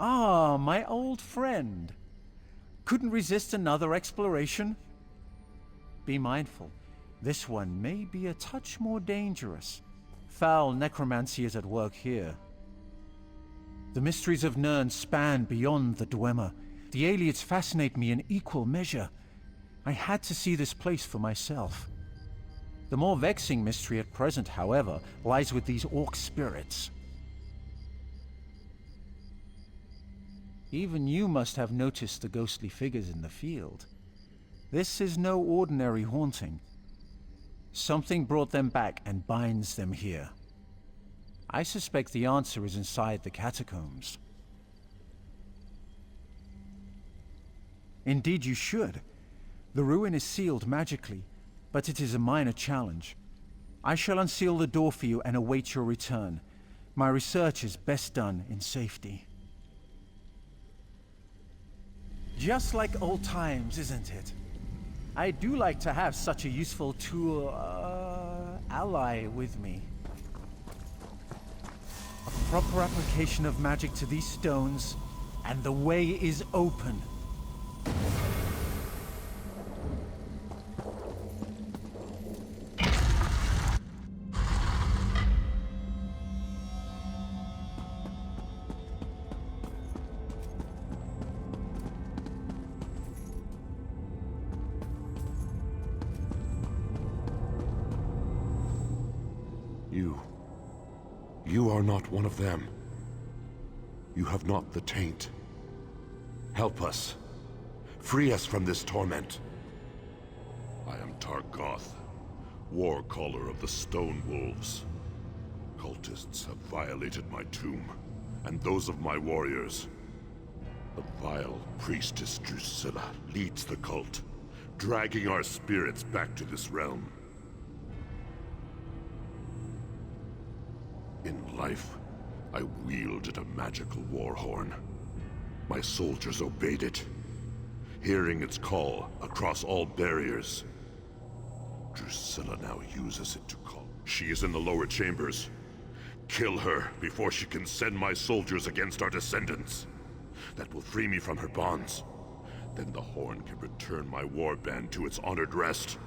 S22: Ah, my old friend. Couldn't resist another exploration? Be mindful, this one may be a touch more dangerous. Foul necromancy is at work here. The mysteries of Nirn span beyond the Dwemer. The aliens fascinate me in equal measure. I had to see this place for myself. The more vexing mystery at present, however, lies with these orc spirits. Even you must have noticed the ghostly figures in the field. This is no ordinary haunting. Something brought them back and binds them here. I suspect the answer is inside the catacombs. Indeed you should. The ruin is sealed magically, but it is a minor challenge. I shall unseal the door for you and await your return. My research is best done in safety. Just like old times, isn't it? I do like to have such a useful tool, ally with me. A proper application of magic to these stones, and the way is open.
S10: You are not one of them. You have not the taint. Help us. Free us from this torment. I am Targoth, war caller of the Stone Wolves. Cultists have violated my tomb, and those of my warriors. The vile priestess Drusilla leads the cult, dragging our spirits back to this realm. In life, I wielded a magical war horn. My soldiers obeyed it, hearing its call across all barriers. Drusilla now uses it to call. She is in the lower chambers. Kill her before she can send my soldiers against our descendants. That will free me from her bonds. Then the horn can return my warband to its honored rest.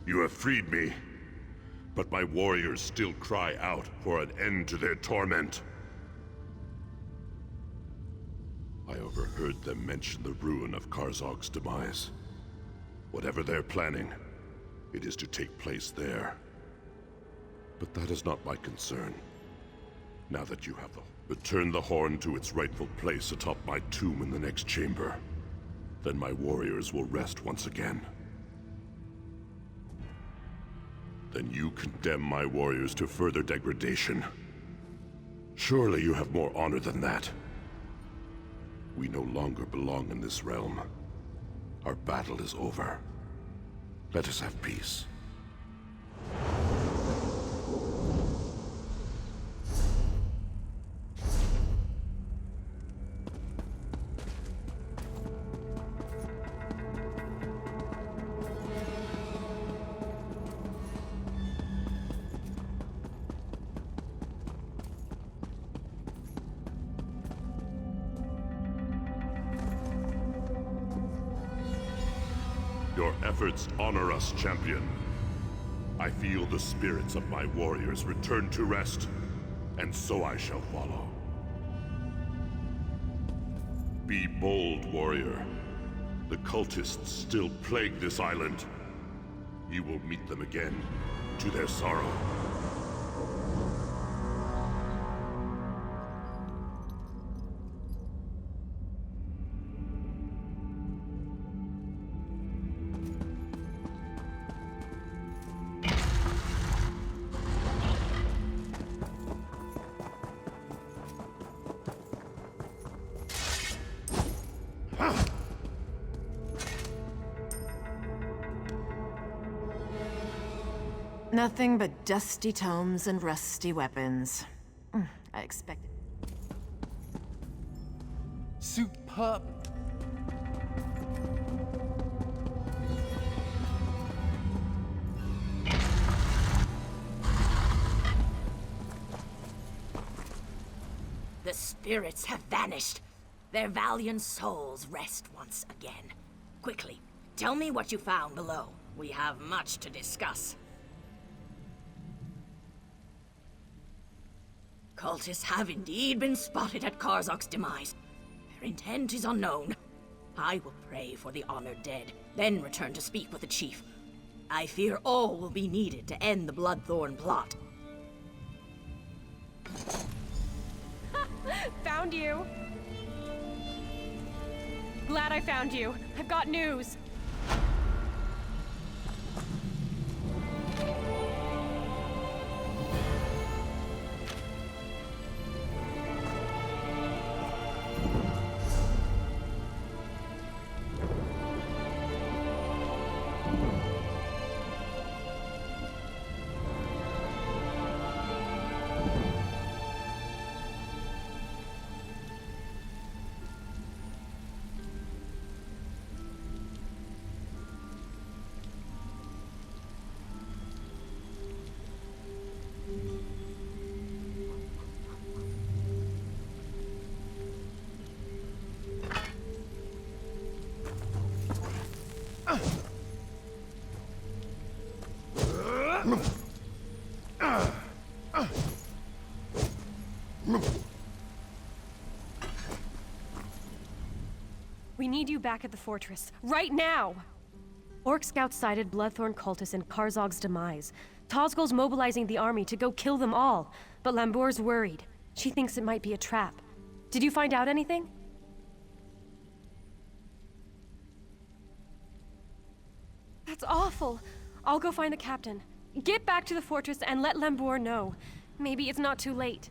S10: You have freed me, but my warriors still cry out for an end to their torment. I overheard them mention the ruin of Karzog's demise. Whatever they're planning, it is to take place there. But that is not my concern. Now that you have return the horn to its rightful place atop my tomb in the next chamber, then my warriors will rest once again. Then you condemn my warriors to further degradation. Surely you have more honor than that. We no longer belong in this realm. Our battle is over. Let us have peace. Your efforts honor us, champion. I feel the spirits of my warriors return to rest, and so I shall follow. Be bold, warrior. The cultists still plague this island. You will meet them again, to their sorrow.
S16: Nothing but dusty tomes and rusty weapons. I expected.
S22: Superb.
S12: The spirits have vanished. Their valiant souls rest once again. Quickly, tell me what you found below. We have much to discuss. Cultists have indeed been spotted at Karzok's demise. Their intent is unknown. I will pray for the honored dead, then return to speak with the chief. I fear all will be needed to end the Bloodthorn plot.
S11: Found you! Glad I found you. I've got news. We need you back at the fortress, right now! Orc scouts sighted Bloodthorn cultists in Karzog's demise. Tozgol's mobilizing the army to go kill them all, but Lambour's worried. She thinks it might be a trap. Did you find out anything? That's awful. I'll go find the captain. Get back to the fortress and let Lambour know. Maybe it's not too late.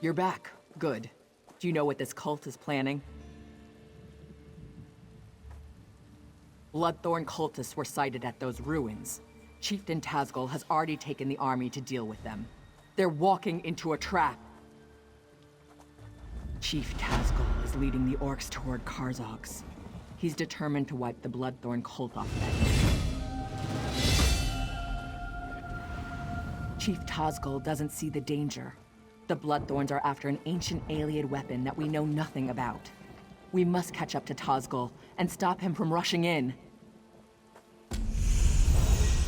S1: You're back. Good. Do you know what this cult is planning? Bloodthorn cultists were sighted at those ruins. Chieftain Tazgol has already taken the army to deal with them. They're walking into a trap. Chief Tazgol is leading the orcs toward Karzog's. He's determined to wipe the Bloodthorn cult off that. Chief Tazgol doesn't see the danger. The Bloodthorns are after an ancient alien weapon that we know nothing about. We must catch up to Tazgol and stop him from rushing in.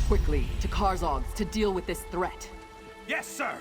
S1: Quickly, to Karzog's to deal with this threat.
S2: Yes, sir!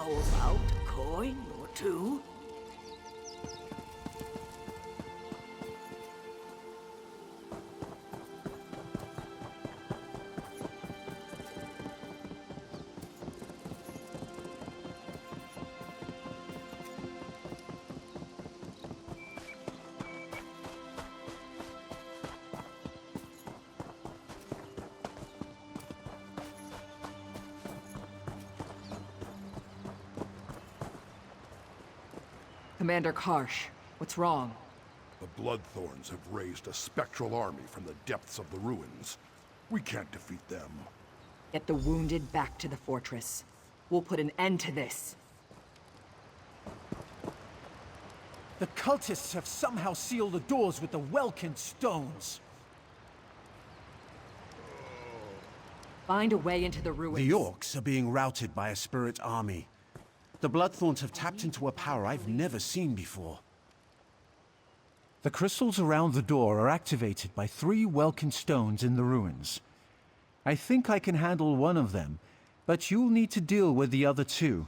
S12: How about a coin or two?
S1: Commander Karsh, what's wrong?
S10: The Bloodthorns have raised a spectral army from the depths of the ruins. We can't defeat them.
S1: Get the wounded back to the fortress. We'll put an end to this.
S22: The cultists have somehow sealed the doors with the Welkin stones.
S1: Find a way into the ruins.
S9: The orcs are being routed by a spirit army. The Bloodthorns have tapped into a power I've never seen before.
S22: The crystals around the door are activated by 3 Welkin stones in the ruins. I think I can handle one of them, but you'll need to deal with the other 2.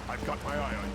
S10: I've got my eye on you.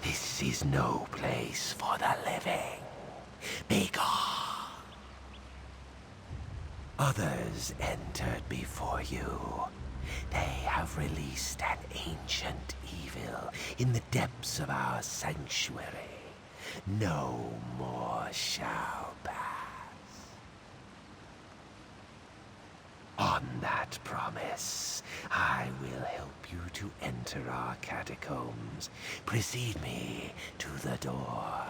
S13: This is no place for the living. Begone! Others entered before you. They have released an ancient evil in the depths of our sanctuary. No more shall pass. On that promise, I will help you to enter our catacombs. Precede me to the door.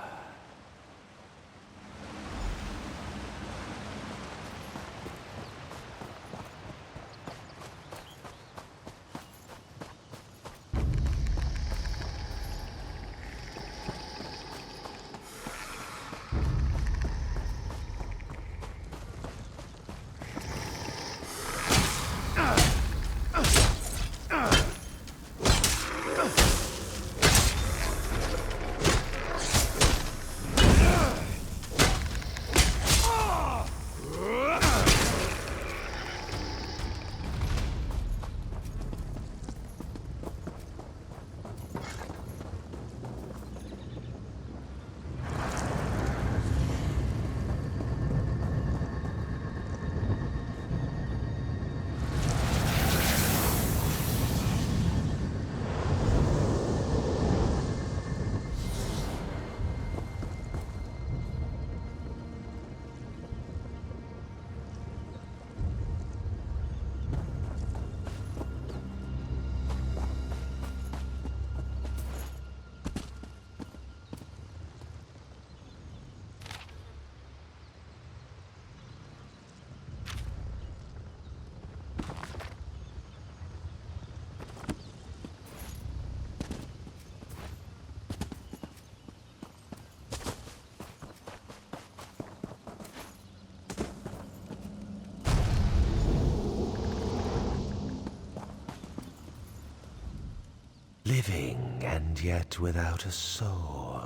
S13: Living and yet without a soul.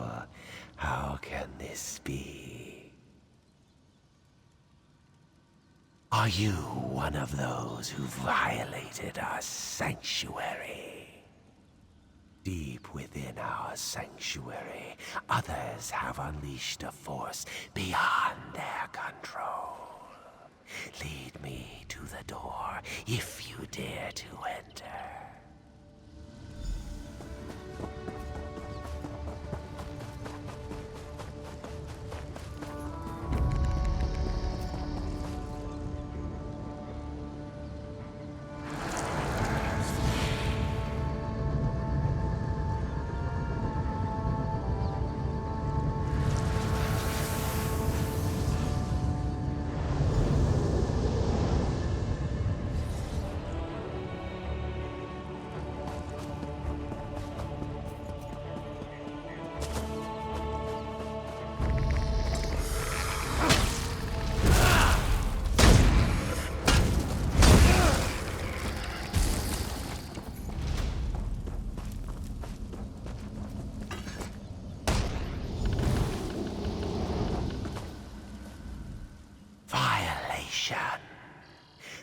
S13: How can this be? Are you one of those who violated our sanctuary? Deep within our sanctuary, others have unleashed a force beyond their control. Lead me to the door if you dare to enter.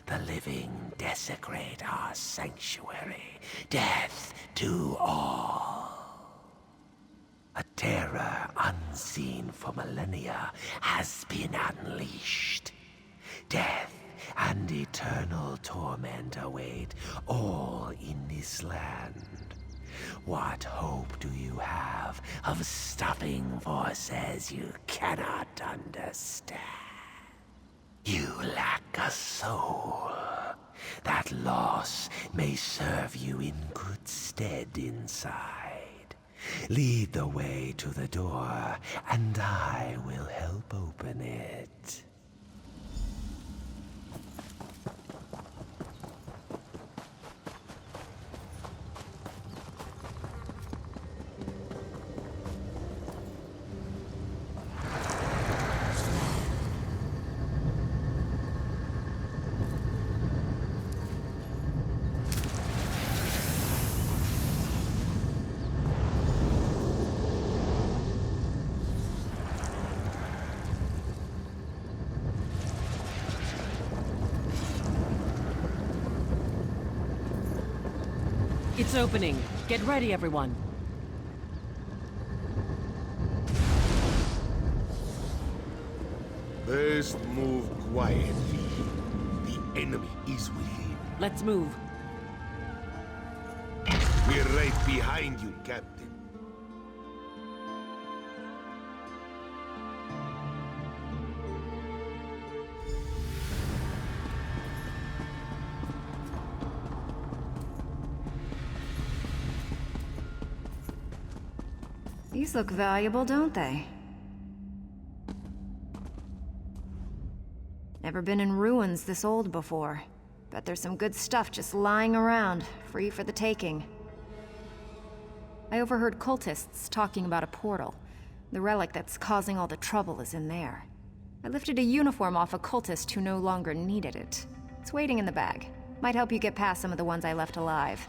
S13: The living desecrate our sanctuary. Death to all. A terror unseen for millennia has been unleashed. Death and eternal torment await all in this land. What hope do you have of stopping forces you cannot understand? You lack a soul. That loss may serve you in good stead inside. Lead the way to the door, and I will help open it.
S1: It's opening. Get ready, everyone.
S10: Best move quietly. The enemy is within.
S1: Let's move.
S10: We're right behind you, Captain.
S4: These look valuable, don't they? Never been in ruins this old before. Bet there's some good stuff just lying around, free for the taking. I overheard cultists talking about a portal. The relic that's causing all the trouble is in there. I lifted a uniform off a cultist who no longer needed it. It's waiting in the bag. Might help you get past some of the ones I left alive.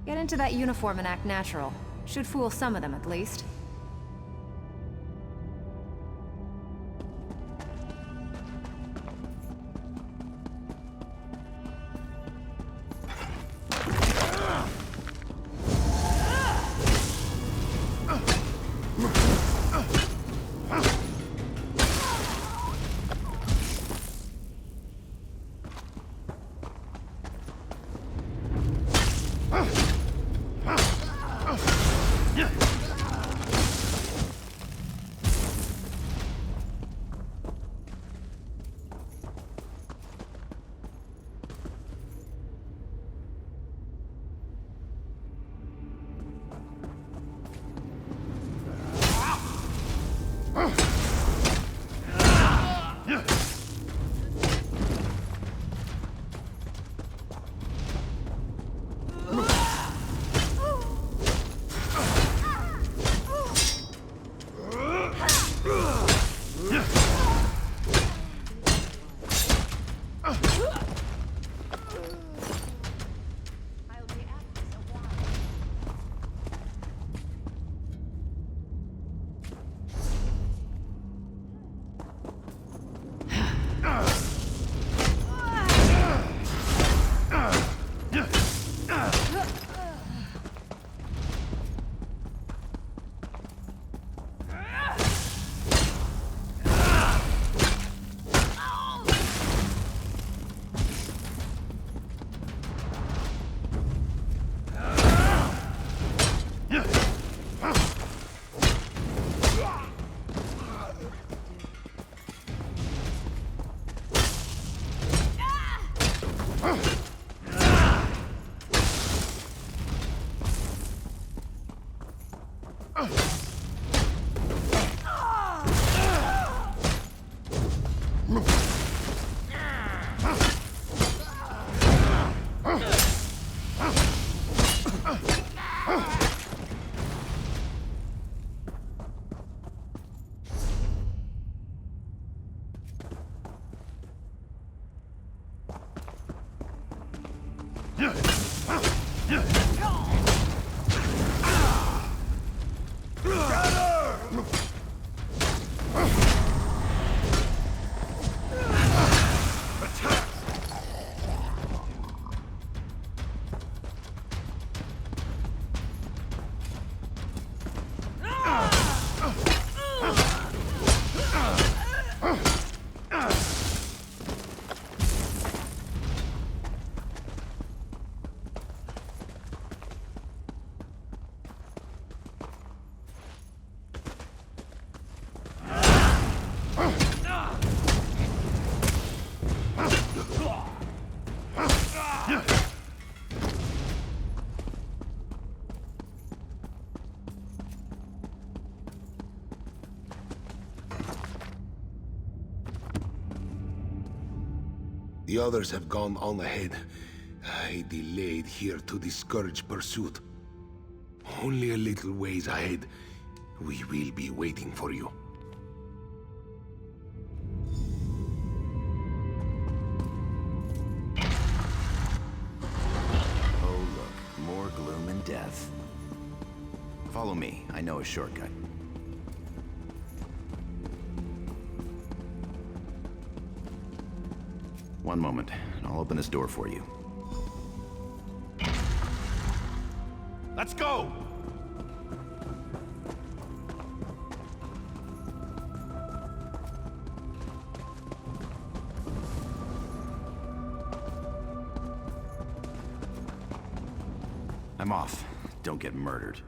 S4: Get into that uniform and act natural. Should fool some of them, at least.
S10: The others have gone on ahead. I delayed here to discourage pursuit. Only a little ways ahead. We will be waiting for you.
S17: Oh look, more gloom and death. Follow me, I know a shortcut. One moment, and I'll open this door for you.
S18: Let's go!
S17: I'm off. Don't get murdered.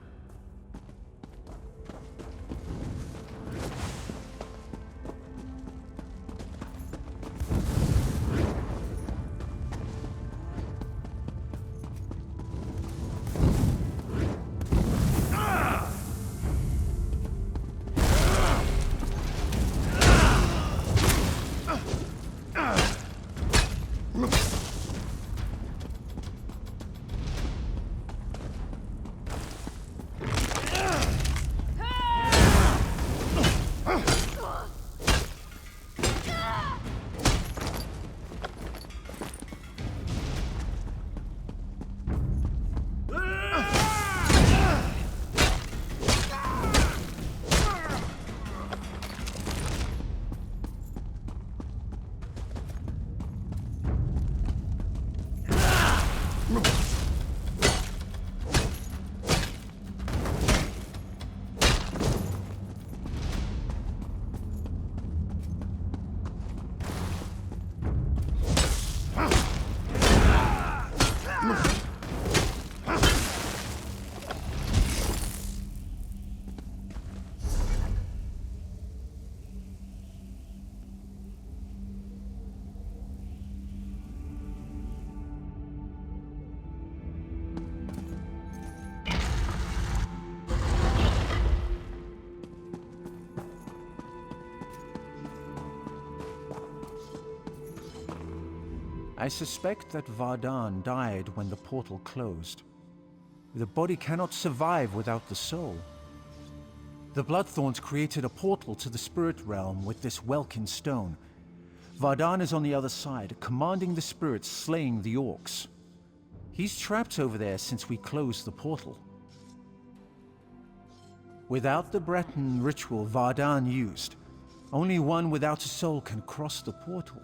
S22: I suspect that Vardan died when the portal closed. The body cannot survive without the soul. The Bloodthorns created a portal to the spirit realm with this Welkin stone. Vardan is on the other side, commanding the spirits slaying the orcs. He's trapped over there since we closed the portal. Without the Breton ritual Vardan used, only one without a soul can cross the portal.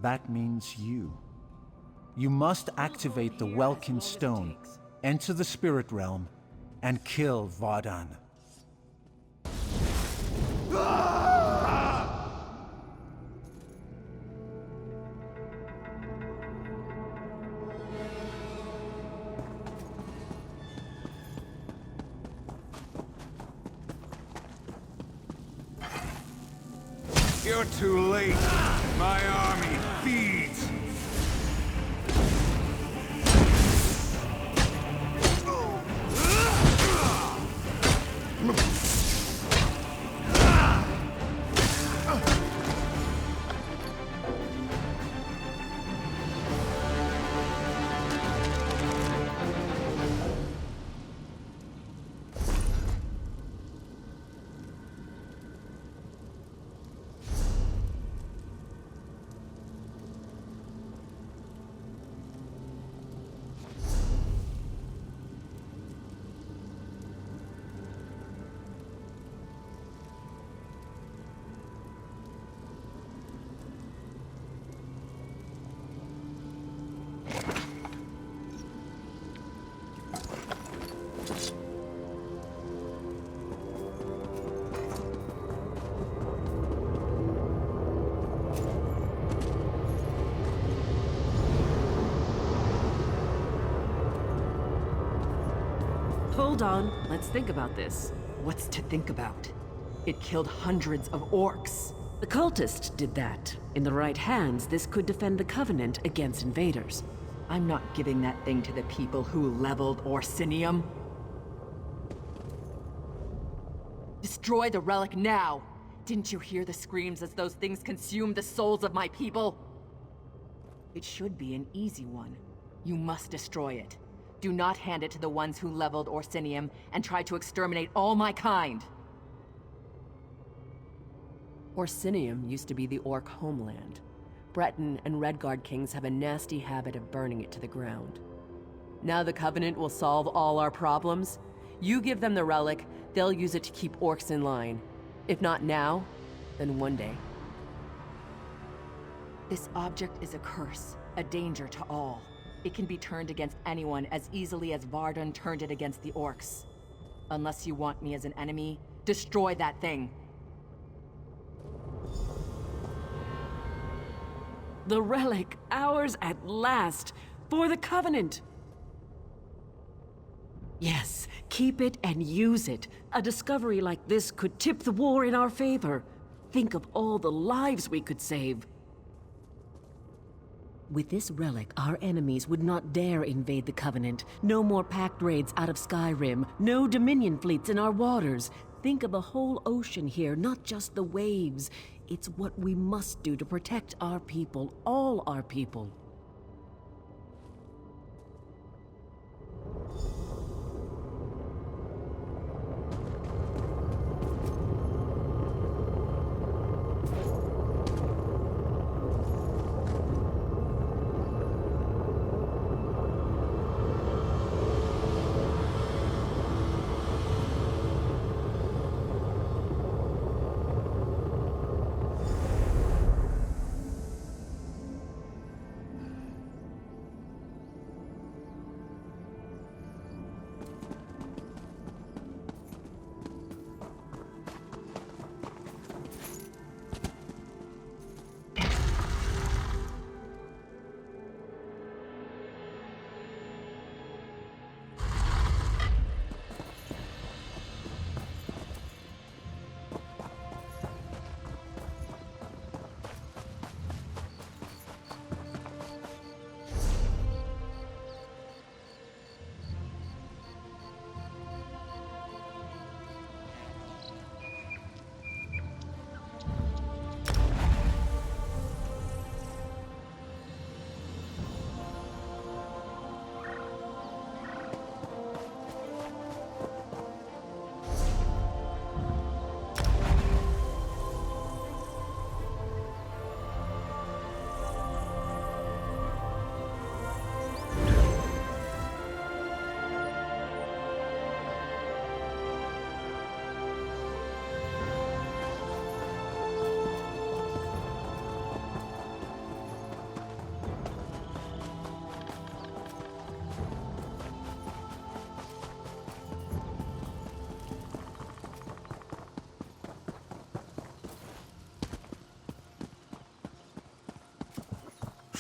S22: That means you. You must activate the Welkin stone, enter the spirit realm, and kill Vardan.
S5: You're too late. My army feeds.
S7: Hold on, let's think about this.
S1: What's to think about? It killed hundreds of orcs.
S7: The cultist did that. In the right hands, this could defend the Covenant against invaders.
S1: I'm not giving that thing to the people who leveled Orsinium. Destroy the relic now! Didn't you hear the screams as those things consumed the souls of my people? It should be an easy one. You must destroy it. Do not hand it to the ones who leveled Orsinium and tried to exterminate all my kind!
S7: Orsinium used to be the Orc homeland. Breton and Redguard kings have a nasty habit of burning it to the ground. Now the Covenant will solve all our problems? You give them the relic, they'll use it to keep orcs in line. If not now, then one day.
S1: This object is a curse, a danger to all. It can be turned against anyone as easily as Vardan turned it against the orcs. Unless you want me as an enemy, destroy that thing.
S7: The relic, ours at last, for the Covenant! Yes, keep it and use it. A discovery like this could tip the war in our favor. Think of all the lives we could save. With this relic, our enemies would not dare invade the Covenant. No more pact raids out of Skyrim. No Dominion fleets in our waters. Think of the whole ocean here, not just the waves. It's what we must do to protect our people, all our people.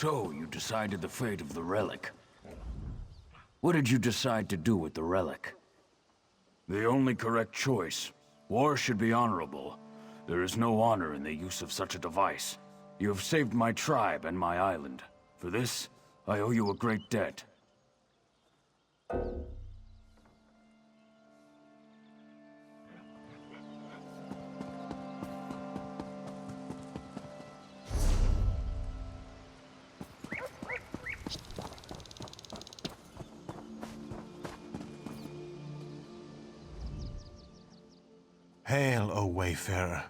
S14: So, you decided the fate of the relic. What did you decide to do with the relic? The only correct choice. War should be honorable. There is no honor in the use of such a device. You have saved my tribe and my island. For this, I owe you a great debt.
S9: Hail, O Wayfarer.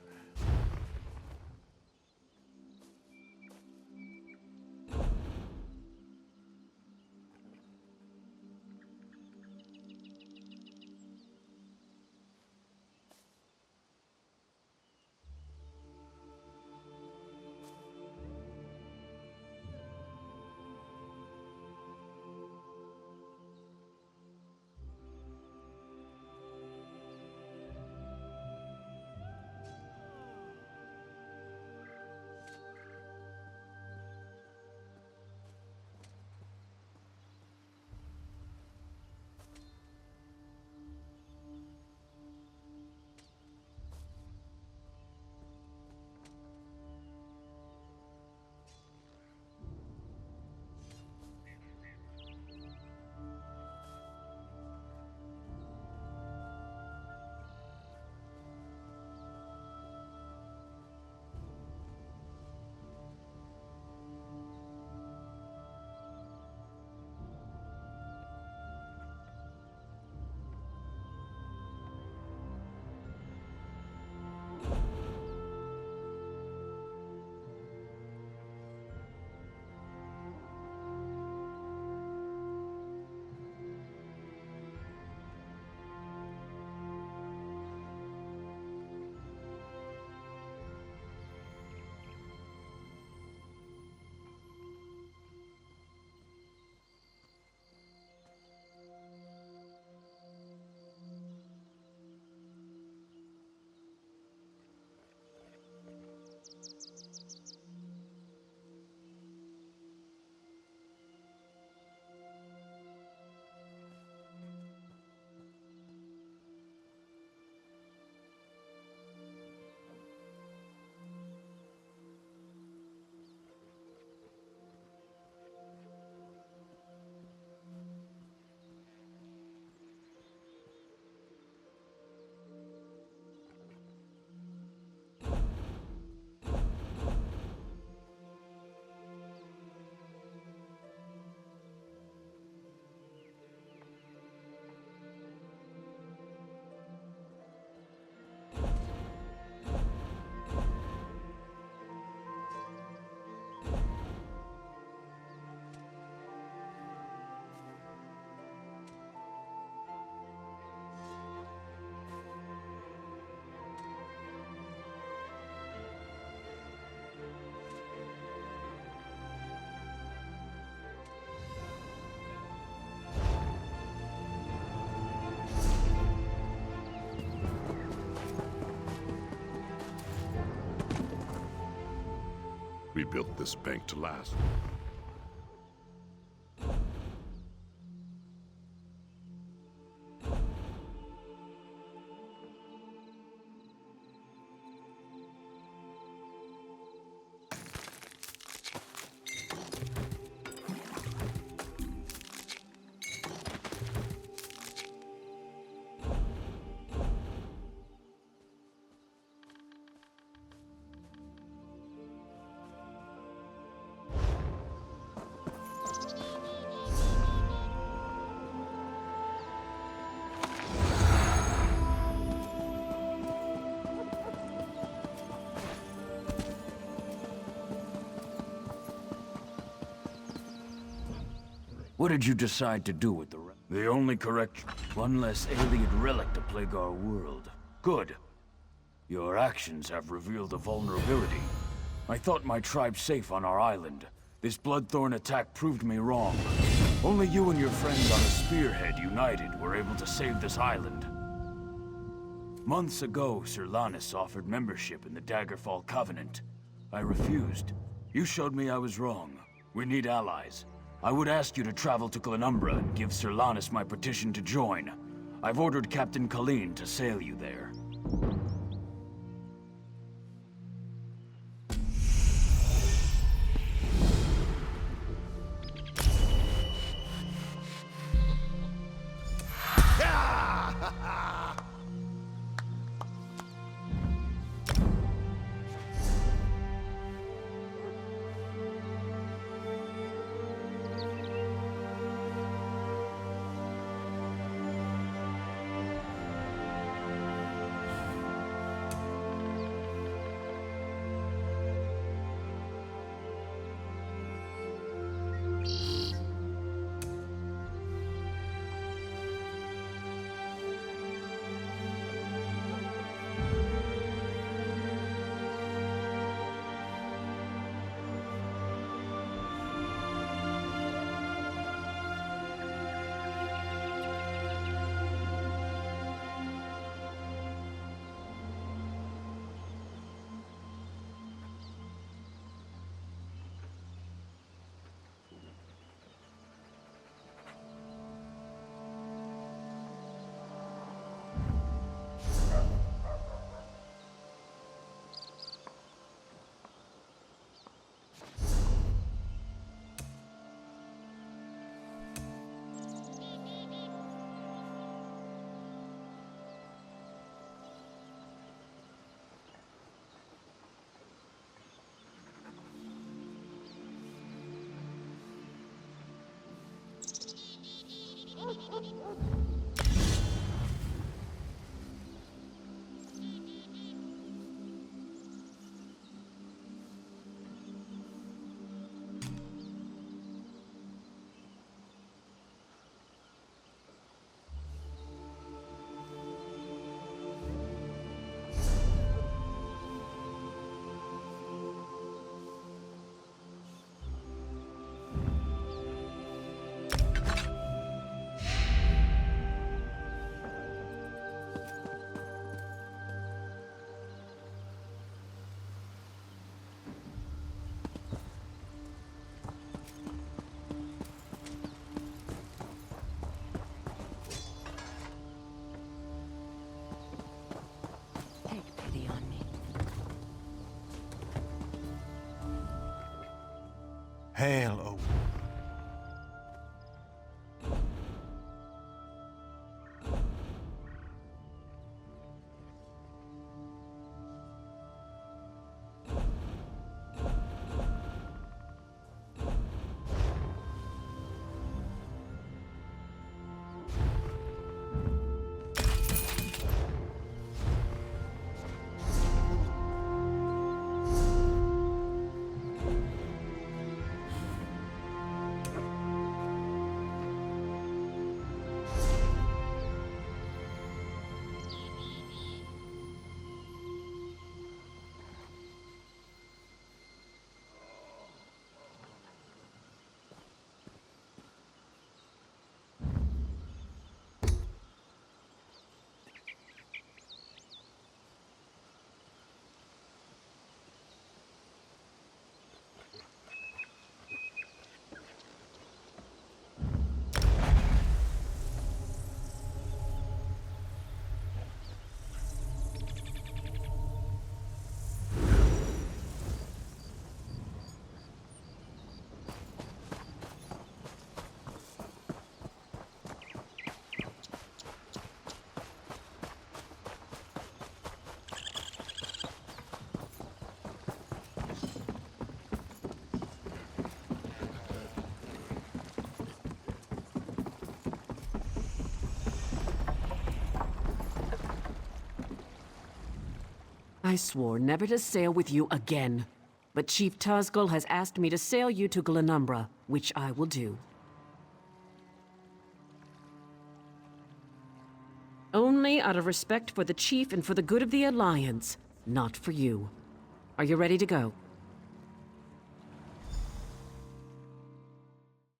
S10: We built this bank to last.
S14: What did you decide to do with the relic? The only correct... One less alien relic to plague our world. Good. Your actions have revealed a vulnerability. I thought my tribe safe on our island. This Bloodthorn attack proved me wrong. Only you and your friends on the Spearhead united were able to save this island. Months ago, Sir Lannis offered membership in the Daggerfall Covenant. I refused. You showed me I was wrong. We need allies. I would ask you to travel to Glenumbra and give Sir Lannis my petition to join. I've ordered Captain Colleen to sail you there.
S22: Hail, O...
S7: I swore never to sail with you again. But Chief Tuzgul has asked me to sail you to Glenumbra, which I will do. Only out of respect for the Chief and for the good of the Alliance, not for you. Are you ready to go?